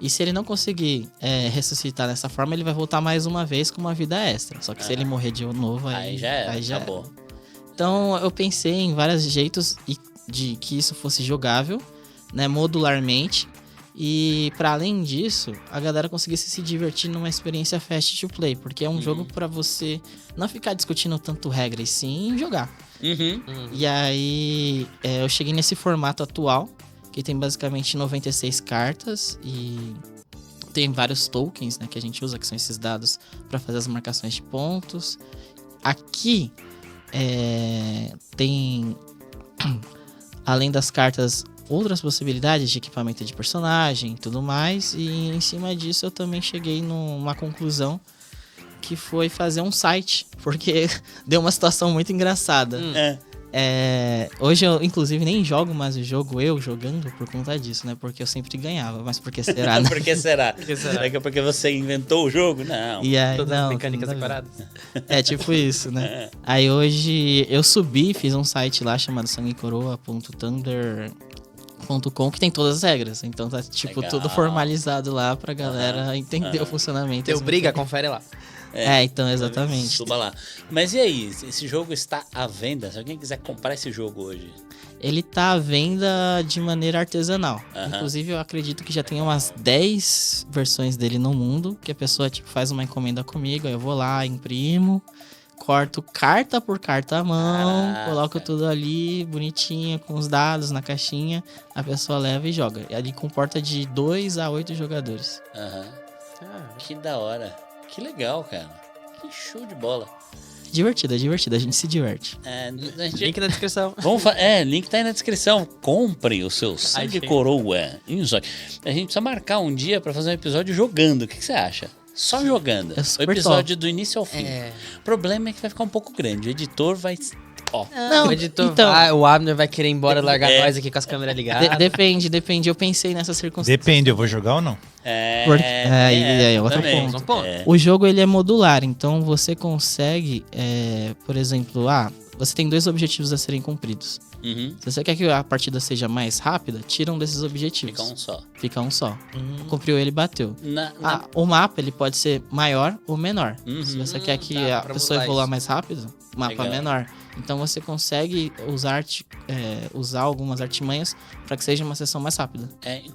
E se ele não conseguir ressuscitar dessa forma, ele vai voltar mais uma vez com uma vida extra. Só que se ele morrer de novo, Aí já era, acabou. Então eu pensei em vários jeitos de que isso fosse jogável, né, modularmente. E para além disso, a galera conseguisse se divertir numa experiência fast to play, porque é um jogo para você não ficar discutindo tanto regras, sim jogar. E aí eu cheguei nesse formato atual, que tem basicamente 96 cartas e tem vários tokens, né, que a gente usa, que são esses dados para fazer as marcações de pontos. Aqui tem, além das cartas, outras possibilidades de equipamento de personagem e tudo mais. E em cima disso eu também cheguei numa conclusão, que foi fazer um site, porque deu uma situação muito engraçada. Hoje eu, inclusive, nem jogo mais o jogo, eu jogando por conta disso, né? Porque eu sempre ganhava, mas por que será, né? Por que será? Será que é porque você inventou o jogo? Não. E aí, Todas não, as mecânicas não, separadas. É tipo isso, né? Aí hoje eu subi, fiz um site lá chamado sanguecoroa.thunder.com, que tem todas as regras. Então tá tipo Legal. tudo formalizado lá pra galera entender o funcionamento. Teu briga, confere lá. Então, exatamente. Suba lá. Mas e aí? Esse jogo está à venda? Se alguém quiser comprar esse jogo hoje. Ele tá à venda de maneira artesanal. Inclusive, eu acredito que já tem umas 10 versões dele no mundo, que a pessoa tipo faz uma encomenda comigo, aí eu vou lá, imprimo, corto carta por carta à mão, coloco tudo ali bonitinho, com os dados na caixinha, a pessoa leva e joga. E ali comporta de 2 a 8 jogadores. Que da hora. Que legal, cara. Que show de bola. Divertido, a gente se diverte. Link na descrição. Link tá aí na descrição. Compre o seu Sangue Coroa. Isso. A gente precisa marcar um dia pra fazer um episódio jogando. O que você acha? Só jogando. O episódio do início ao fim. O problema é que vai ficar um pouco grande. O editor vai... Não, o editor o Abner vai querer ir embora e largar nós aqui com as câmeras ligadas. Depende. Eu pensei nessa circunstância. Depende, eu vou jogar ou não? Outro ponto. O jogo ele é modular, então você consegue, por exemplo, você tem 2 objetivos a serem cumpridos. Se você quer que a partida seja mais rápida, tira um desses objetivos. Fica um só. Cumpriu ele, bateu. O mapa ele pode ser maior ou menor. Se você quer que a pessoa evolua mais rápido, mapa menor. Então você consegue usar algumas artimanhas para que seja uma sessão mais rápida.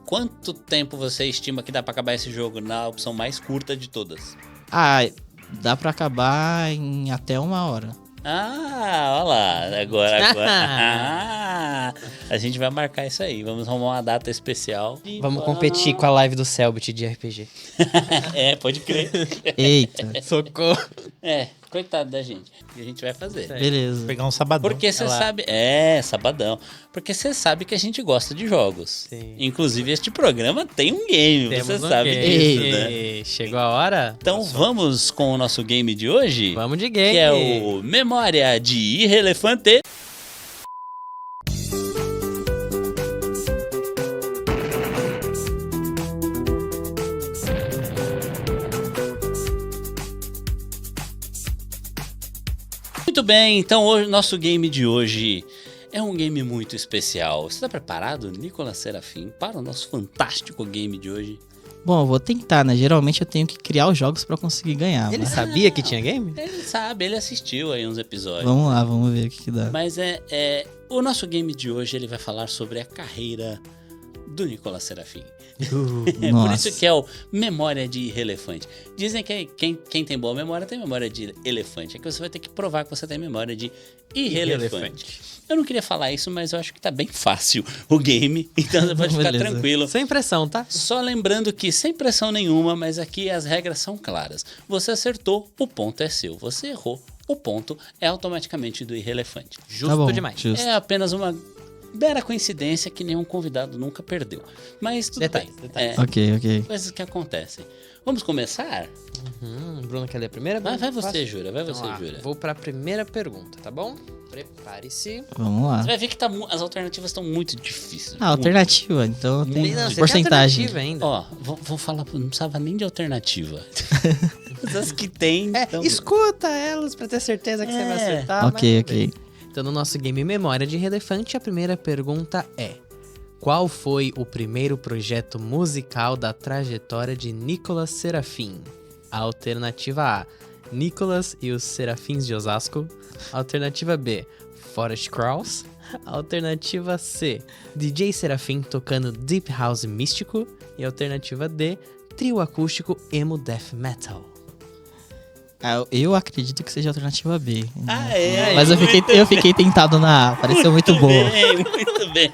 Quanto tempo você estima que dá para acabar esse jogo na opção mais curta de todas? Dá para acabar em até 1 hora. Olha lá, agora. A gente vai marcar isso aí. Vamos arrumar uma data especial. Vamos competir com a live do Selbit de RPG. Pode crer. Eita. Socorro. Coitado da gente. E a gente vai fazer. Beleza. Vou pegar um sabadão. Porque você sabe... sabadão. Porque você sabe que a gente gosta de jogos. Sim. Inclusive, este programa tem um game. Você sabe disso, né? Chegou a hora? Então vamos com o nosso game de hoje? Vamos de game. Que é o Memória de Irrelefante. Muito bem, então o nosso game de hoje é um game muito especial. Você está preparado, Nicolas Serafim, para o nosso fantástico game de hoje? Bom, eu vou tentar, né? Geralmente eu tenho que criar os jogos pra conseguir ganhar. Ele sabia que tinha game? Ele sabe, ele assistiu aí uns episódios. Vamos lá, vamos ver o que dá. Mas o nosso game de hoje ele vai falar sobre a carreira do Nicolas Serafim. Por isso que é o Memória de Irrelefante. Dizem que quem tem boa memória tem memória de elefante. É que você vai ter que provar que você tem memória de irrelefante. Eu não queria falar isso, mas eu acho que tá bem fácil o game. Então você pode ficar tranquilo. Sem pressão, tá? Só lembrando que sem pressão nenhuma, mas aqui as regras são claras. Você acertou, o ponto é seu. Você errou, o ponto é automaticamente do irrelevante. Justo Tá bom, demais. justo. É apenas uma mera coincidência que nenhum convidado nunca perdeu. Mas tudo Detalhes, bem. detalhes. Ok. Coisas que acontecem. Vamos começar? Bruno quer ler a primeira? Vai você, Fácil. Jura. Vai Então, você, lá, Jura. Vou pra primeira pergunta, tá bom? Prepare-se. Vamos lá. Você vai ver que as alternativas estão muito difíceis. Alternativa, então tem Não, você porcentagem. tem alternativa ainda. Ó, vou falar, não precisava nem de alternativa. As que tem. então- Escuta elas pra ter certeza que você vai acertar. Ok. Então, no nosso game Memória de Relefante, a primeira pergunta é: qual foi o primeiro projeto musical da trajetória de Nicolas Serafim? Alternativa A: Nicolas e os Serafins de Osasco. Alternativa B: Forest Crows. Alternativa C: DJ Serafim tocando Deep House místico. E alternativa D: trio acústico emo death metal. Eu acredito que seja a alternativa B. É. Mas eu fiquei tentado na A, pareceu muito boa. Muito bem.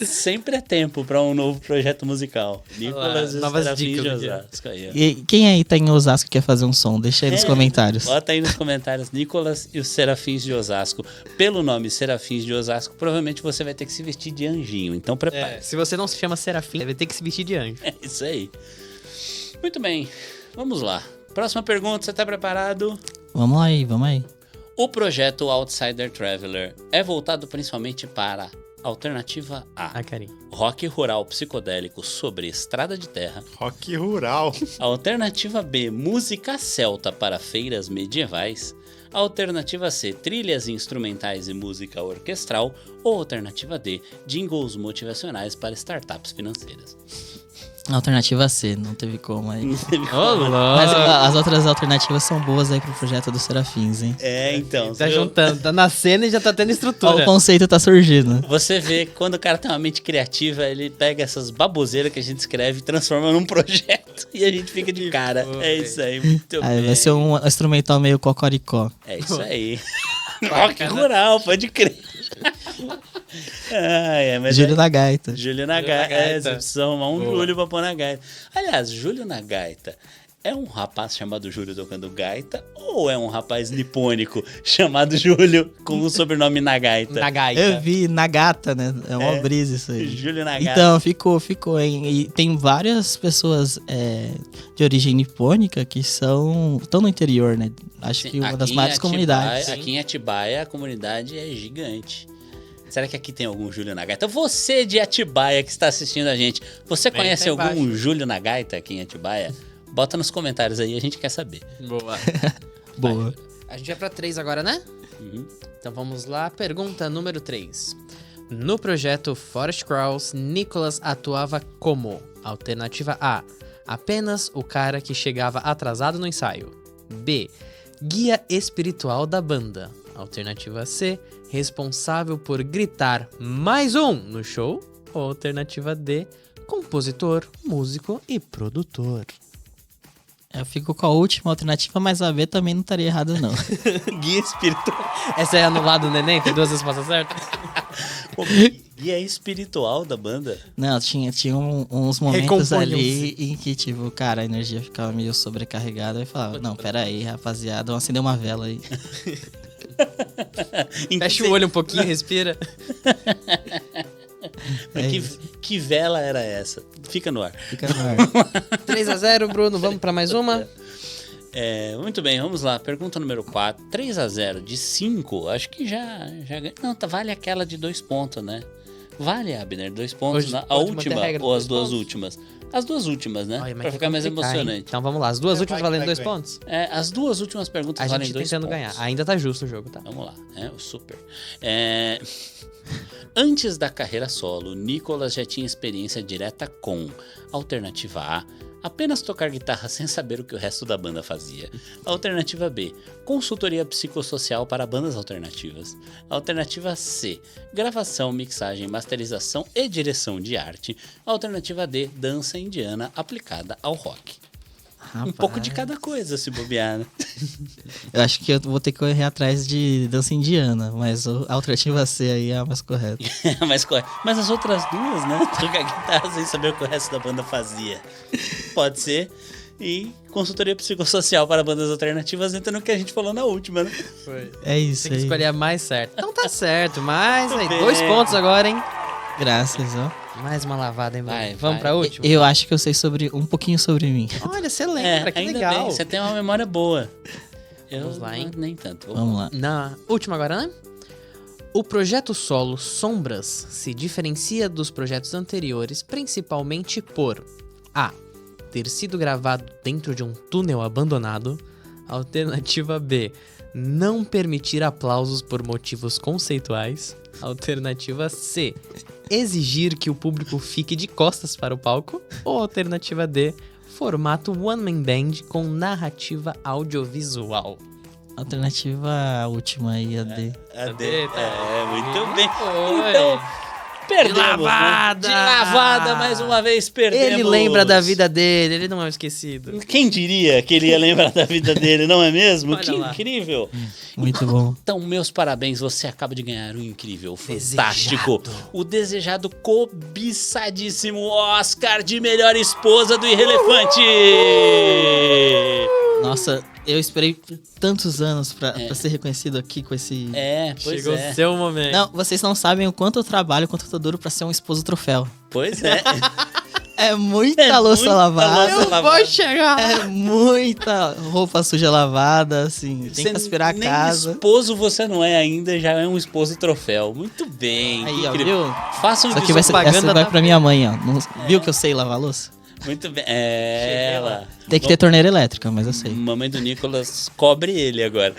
Sempre é tempo pra um novo projeto musical. Nicolas e os novas Serafins de dicas do dia. Osasco aí, ó. E quem aí tá em Osasco que quer fazer um som? Deixa aí nos comentários. Bota aí nos comentários Nicolas e os Serafins de Osasco. Pelo nome Serafins de Osasco, provavelmente você vai ter que se vestir de anjinho. Então prepare. Se você não se chama Serafim, vai ter que se vestir de anjo. É isso aí. Muito bem. Vamos lá. Próxima pergunta, você tá preparado? Vamos aí. O projeto Outsider Traveler é voltado principalmente para alternativa A, Carinho. rock rural psicodélico sobre estrada de terra. Rock rural. Alternativa B, música celta para feiras medievais. Alternativa C, trilhas instrumentais e música orquestral. Ou alternativa D, jingles motivacionais para startups financeiras. Alternativa C, não teve como aí. Ô, Mas as outras alternativas são boas aí pro projeto dos Serafins, hein? É, então. Tá juntando, tá nascendo e já tá tendo estrutura. O conceito tá surgindo. Você vê que quando o cara tem uma mente criativa, ele pega essas baboseiras que a gente escreve e transforma num projeto. E a gente fica de cara. É isso aí, muito Aí bem. vai ser um instrumental meio cocoricó. É isso aí. Rock rural, pode crer. Mas Júlio da Gaita. Júlio na gaita. Você precisa arrumar um Júlio pra pôr na gaita. Aliás, Júlio na gaita é um rapaz chamado Júlio tocando gaita ou é um rapaz nipônico chamado Júlio com o sobrenome Nagaita? Nagaita. Eu vi Nagata, né? É uma brisa isso aí. Júlio Nagaita. Então, ficou, hein? E tem várias pessoas de origem nipônica que estão no interior, né? Acho que uma Aqui das em maiores Atibaia- comunidades. Aqui em Atibaia, a comunidade é gigante. Será que aqui tem algum Júlio na gaita? Você de Atibaia que está assistindo a gente, você conhece aí algum embaixo. Júlio na gaita aqui em Atibaia? Bota nos comentários aí, a gente quer saber. Boa. Boa. A gente vai pra 3 agora, né? Uhum. Então vamos lá. Pergunta número 3. No projeto Forest Crows, Nicolas atuava como? Alternativa A: apenas o cara que chegava atrasado no ensaio. B: guia espiritual da banda. Alternativa C: responsável por gritar mais um no show. Ou alternativa D: compositor, músico e produtor. Eu fico com a última alternativa, mas a B também não estaria errada, não. Guia espiritual. Essa é anulada do neném? Tem 2 respostas certas? Pô, guia espiritual da banda? Não, tinha uns momentos Recomponham-se. ali em que, tipo, cara, a energia ficava meio sobrecarregada. Eu falava, não, pera aí, rapaziada, vamos acender uma vela aí. Fecha o olho um pouquinho, respira. Que vela era essa? Fica no ar. Fica no ar. 3-0, Bruno. Vamos pra mais uma? Muito bem, vamos lá. Pergunta número 4. 3-0 de 5, acho que já ganha. Não, vale aquela de 2 pontos, né? Vale, Abner, 2 pontos. Hoje A pode última manter a regra ou dos as duas pontos? últimas? As duas últimas, né? Olha, mas Pra que ficar mais complicar, hein? emocionante. Então vamos lá. As duas últimas vai, valendo 2 vai. pontos? As duas últimas perguntas A valem gente 2 tentando pontos. ganhar. Ainda tá justo o jogo, tá? Vamos lá, o super. Antes da carreira solo, Nicolas já tinha experiência direta com alternativa A, apenas tocar guitarra sem saber o que o resto da banda fazia. Alternativa B, consultoria psicossocial para bandas alternativas. Alternativa C, gravação, mixagem, masterização e direção de arte. Alternativa D, dança indiana aplicada ao rock. Um pouco de cada coisa, se bobear, né? Eu acho que eu vou ter que correr atrás de dança indiana, mas a alternativa C aí é a mais correta. Mas as outras duas, né? Tocar guitarra sem saber o que o resto da banda fazia. Pode ser. E consultoria psicossocial para bandas alternativas, entra no que a gente falou na última, né? Foi. É isso Tem que aí. escolher a mais certa. Então tá certo, mas aí, bem. 2 pontos agora, hein? Graças, ó. Mais uma lavada, hein, Vai, mano? Vamos vai. pra última? Eu acho que eu sei um pouquinho sobre mim. Olha, você lembra, que ainda legal. bem, você tem uma memória boa. Vamos lá, hein? Nem tanto. Vamos lá. Na última agora, né? O projeto solo Sombras se diferencia dos projetos anteriores principalmente por A. Ter sido gravado dentro de um túnel abandonado. Alternativa B. Não permitir aplausos por motivos conceituais. Alternativa C. Exigir que o público fique de costas para o palco. Ou alternativa D. Formato One Man Band com narrativa audiovisual. Alternativa última aí, a D. Muito bem. Foi. Então, perdemos. De lavada. Né? De lavada, mais uma vez perdemos. Ele lembra da vida dele, ele não é um esquecido. Quem diria que ele ia lembrar da vida dele, não é mesmo? Olha Que lá. incrível. Muito bom. Então, meus parabéns, você acaba de ganhar um incrível, fantástico, o desejado, cobiçadíssimo Oscar de melhor esposa do Irrelevante. Nossa, eu esperei tantos anos pra ser reconhecido aqui com esse... Pois Chegou é. o seu momento. Não, vocês não sabem o quanto eu trabalho, o quanto eu tô duro pra ser um esposo troféu. Pois é. É muita louça lavada. louça lavada. Vou chegar. É muita roupa suja lavada, assim. Tem que aspirar a nem casa. esposo você não é ainda, já é um esposo troféu. Muito bem. Aí, ó, incrível. viu? Façam Isso aqui disso vai, ser, propaganda essa vai da pra minha mãe, ó. Viu que eu sei lavar louça? Muito bem. Cheguei lá. Ela. Tem que ter torneira elétrica, mas eu sei. Mamãe do Nicolas cobre ele agora.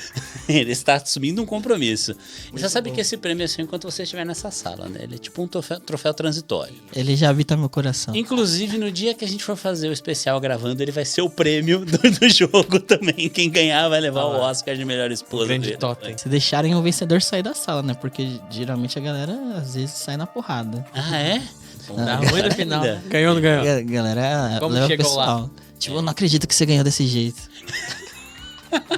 Ele está assumindo um compromisso. E você sabe que esse prêmio é assim enquanto você estiver nessa sala, né? Ele é tipo um troféu transitório. Ele já habita meu coração. Inclusive, no dia que a gente for fazer o especial gravando, ele vai ser o prêmio do jogo também. Quem ganhar vai levar o Oscar de melhor esposa. Grande dele. totem. Se deixarem o vencedor sair da sala, né? Porque geralmente a galera às vezes sai na porrada. Ah, é? Bom, Tá ruim no final. ainda. Ganhou ou não ganhou? A galera Como leva o chegou pessoal. Tipo, eu não acredito que você ganhou desse jeito.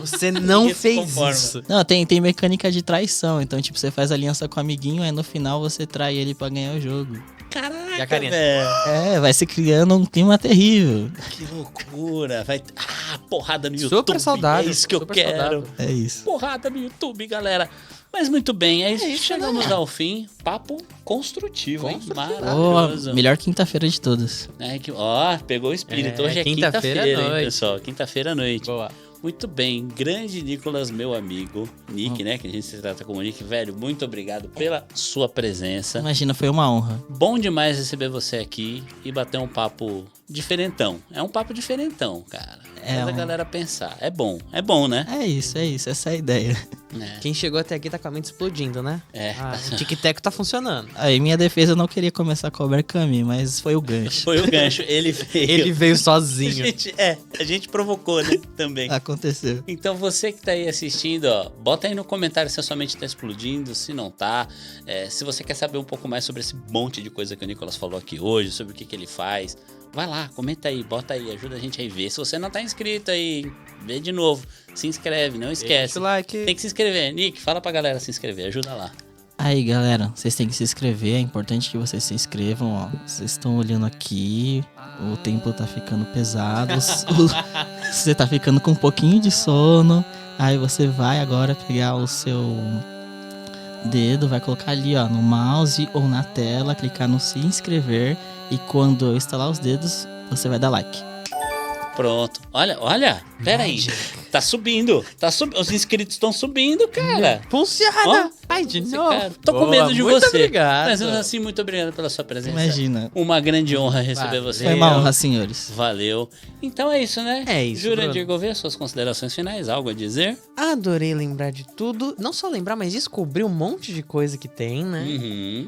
Você não Ninguém se fez conforma. isso. Não, tem mecânica de traição. Então, tipo, você faz aliança com o amiguinho, aí no final você trai ele pra ganhar o jogo. Caraca, E a carinha? velho. É, vai se criando um clima terrível. Que loucura. Vai... porrada no YouTube. Super saudável. É isso que eu super quero. saudável. É isso. Porrada no YouTube, galera. Mas muito bem, é isso. É isso, Chegamos né? ao fim. Papo construtivo, hein? Pô, Maravilhoso. melhor quinta-feira de todas. Ó, pegou o espírito. É, Hoje é quinta-feira quinta-feira, à hein, noite. pessoal? Quinta-feira à noite. Boa. Muito bem, grande Nicolas, meu amigo. Nick, né? Que a gente se trata como Nick. Velho, muito obrigado pela sua presença. Imagina, foi uma honra. Bom demais receber você aqui e bater um papo diferentão. É um papo diferentão, cara. É Faz a galera pensar. É bom, né? É isso, essa é a ideia. É. Quem chegou até aqui tá com a mente explodindo, né? É. O tic-tac tá funcionando. Aí, minha defesa, eu não queria começar com o Berkami, mas foi o gancho. Foi o gancho, ele veio. Ele veio A sozinho. gente provocou, né? Também. Aconteceu. Então você que tá aí assistindo, ó, bota aí no comentário se a sua mente tá explodindo, se não tá. Se você quer saber um pouco mais sobre esse monte de coisa que o Nicolas falou aqui hoje, sobre o que ele faz, vai lá, comenta aí, bota aí, ajuda a gente aí a ver. Se você não tá inscrito aí, vê de novo, se inscreve, não esquece. Deixa o like. Tem que se inscrever. Nick, fala pra galera se inscrever, ajuda lá. Aí, galera, vocês têm que se inscrever. É importante que vocês se inscrevam, ó. Vocês estão olhando aqui, o tempo tá ficando pesado. Você tá ficando com um pouquinho de sono. Aí você vai agora pegar o seu dedo, vai colocar ali, ó, no mouse ou na tela, clicar no se inscrever. E quando eu estalar os dedos, você vai dar like. Pronto. Olha, pera aí. Tá subindo. Os inscritos estão subindo, cara. Funciona! Ó, Ai, de Esse novo. cara. Tô com Boa, medo de muito você. Obrigado. Mas assim, muito obrigado pela sua presença. Imagina. Uma grande honra receber Valeu. você. Foi uma honra, senhores. Valeu. Então é isso, né? É isso, Jurandir Bruno. Gouveia, suas considerações finais, algo a dizer? Adorei lembrar de tudo. Não só lembrar, mas descobrir um monte de coisa que tem, né? Uhum.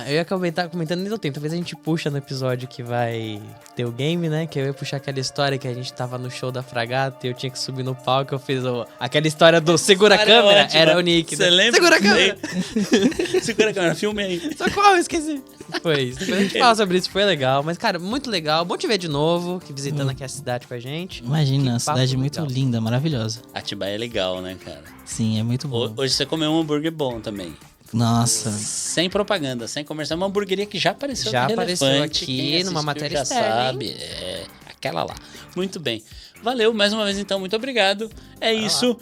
Eu ia comentando, nem deu tempo. Talvez a gente puxa no episódio que vai ter o game, né? Que eu ia puxar aquela história que a gente tava no show da Fragata e eu tinha que subir no palco. Eu fiz aquela história do segura a História câmera. ótima. Era o Nick. Você né? lembra? Segura a câmera. Segura a câmera, filme aí. Socorro, eu esqueci. Foi isso. Depois a gente fala sobre isso, foi legal. Mas, cara, muito legal. Bom te ver de novo, que visitando aqui a cidade com a gente. Imagina, Que a cidade papo muito legal. linda, maravilhosa. Atibaia é legal, né, cara? Sim, é muito bom. Hoje você comeu um hambúrguer bom também. Nossa, Sem propaganda, sem comercial. Uma hamburgueria que já apareceu Já no apareceu Relevante. aqui Quem numa assistiu matéria já externa, sabe. aquela lá. Muito bem. Valeu, mais uma vez então, muito obrigado. É isso.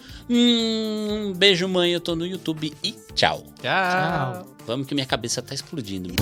Beijo, mãe, eu tô no YouTube e tchau. Tchau. Vamos que minha cabeça tá explodindo.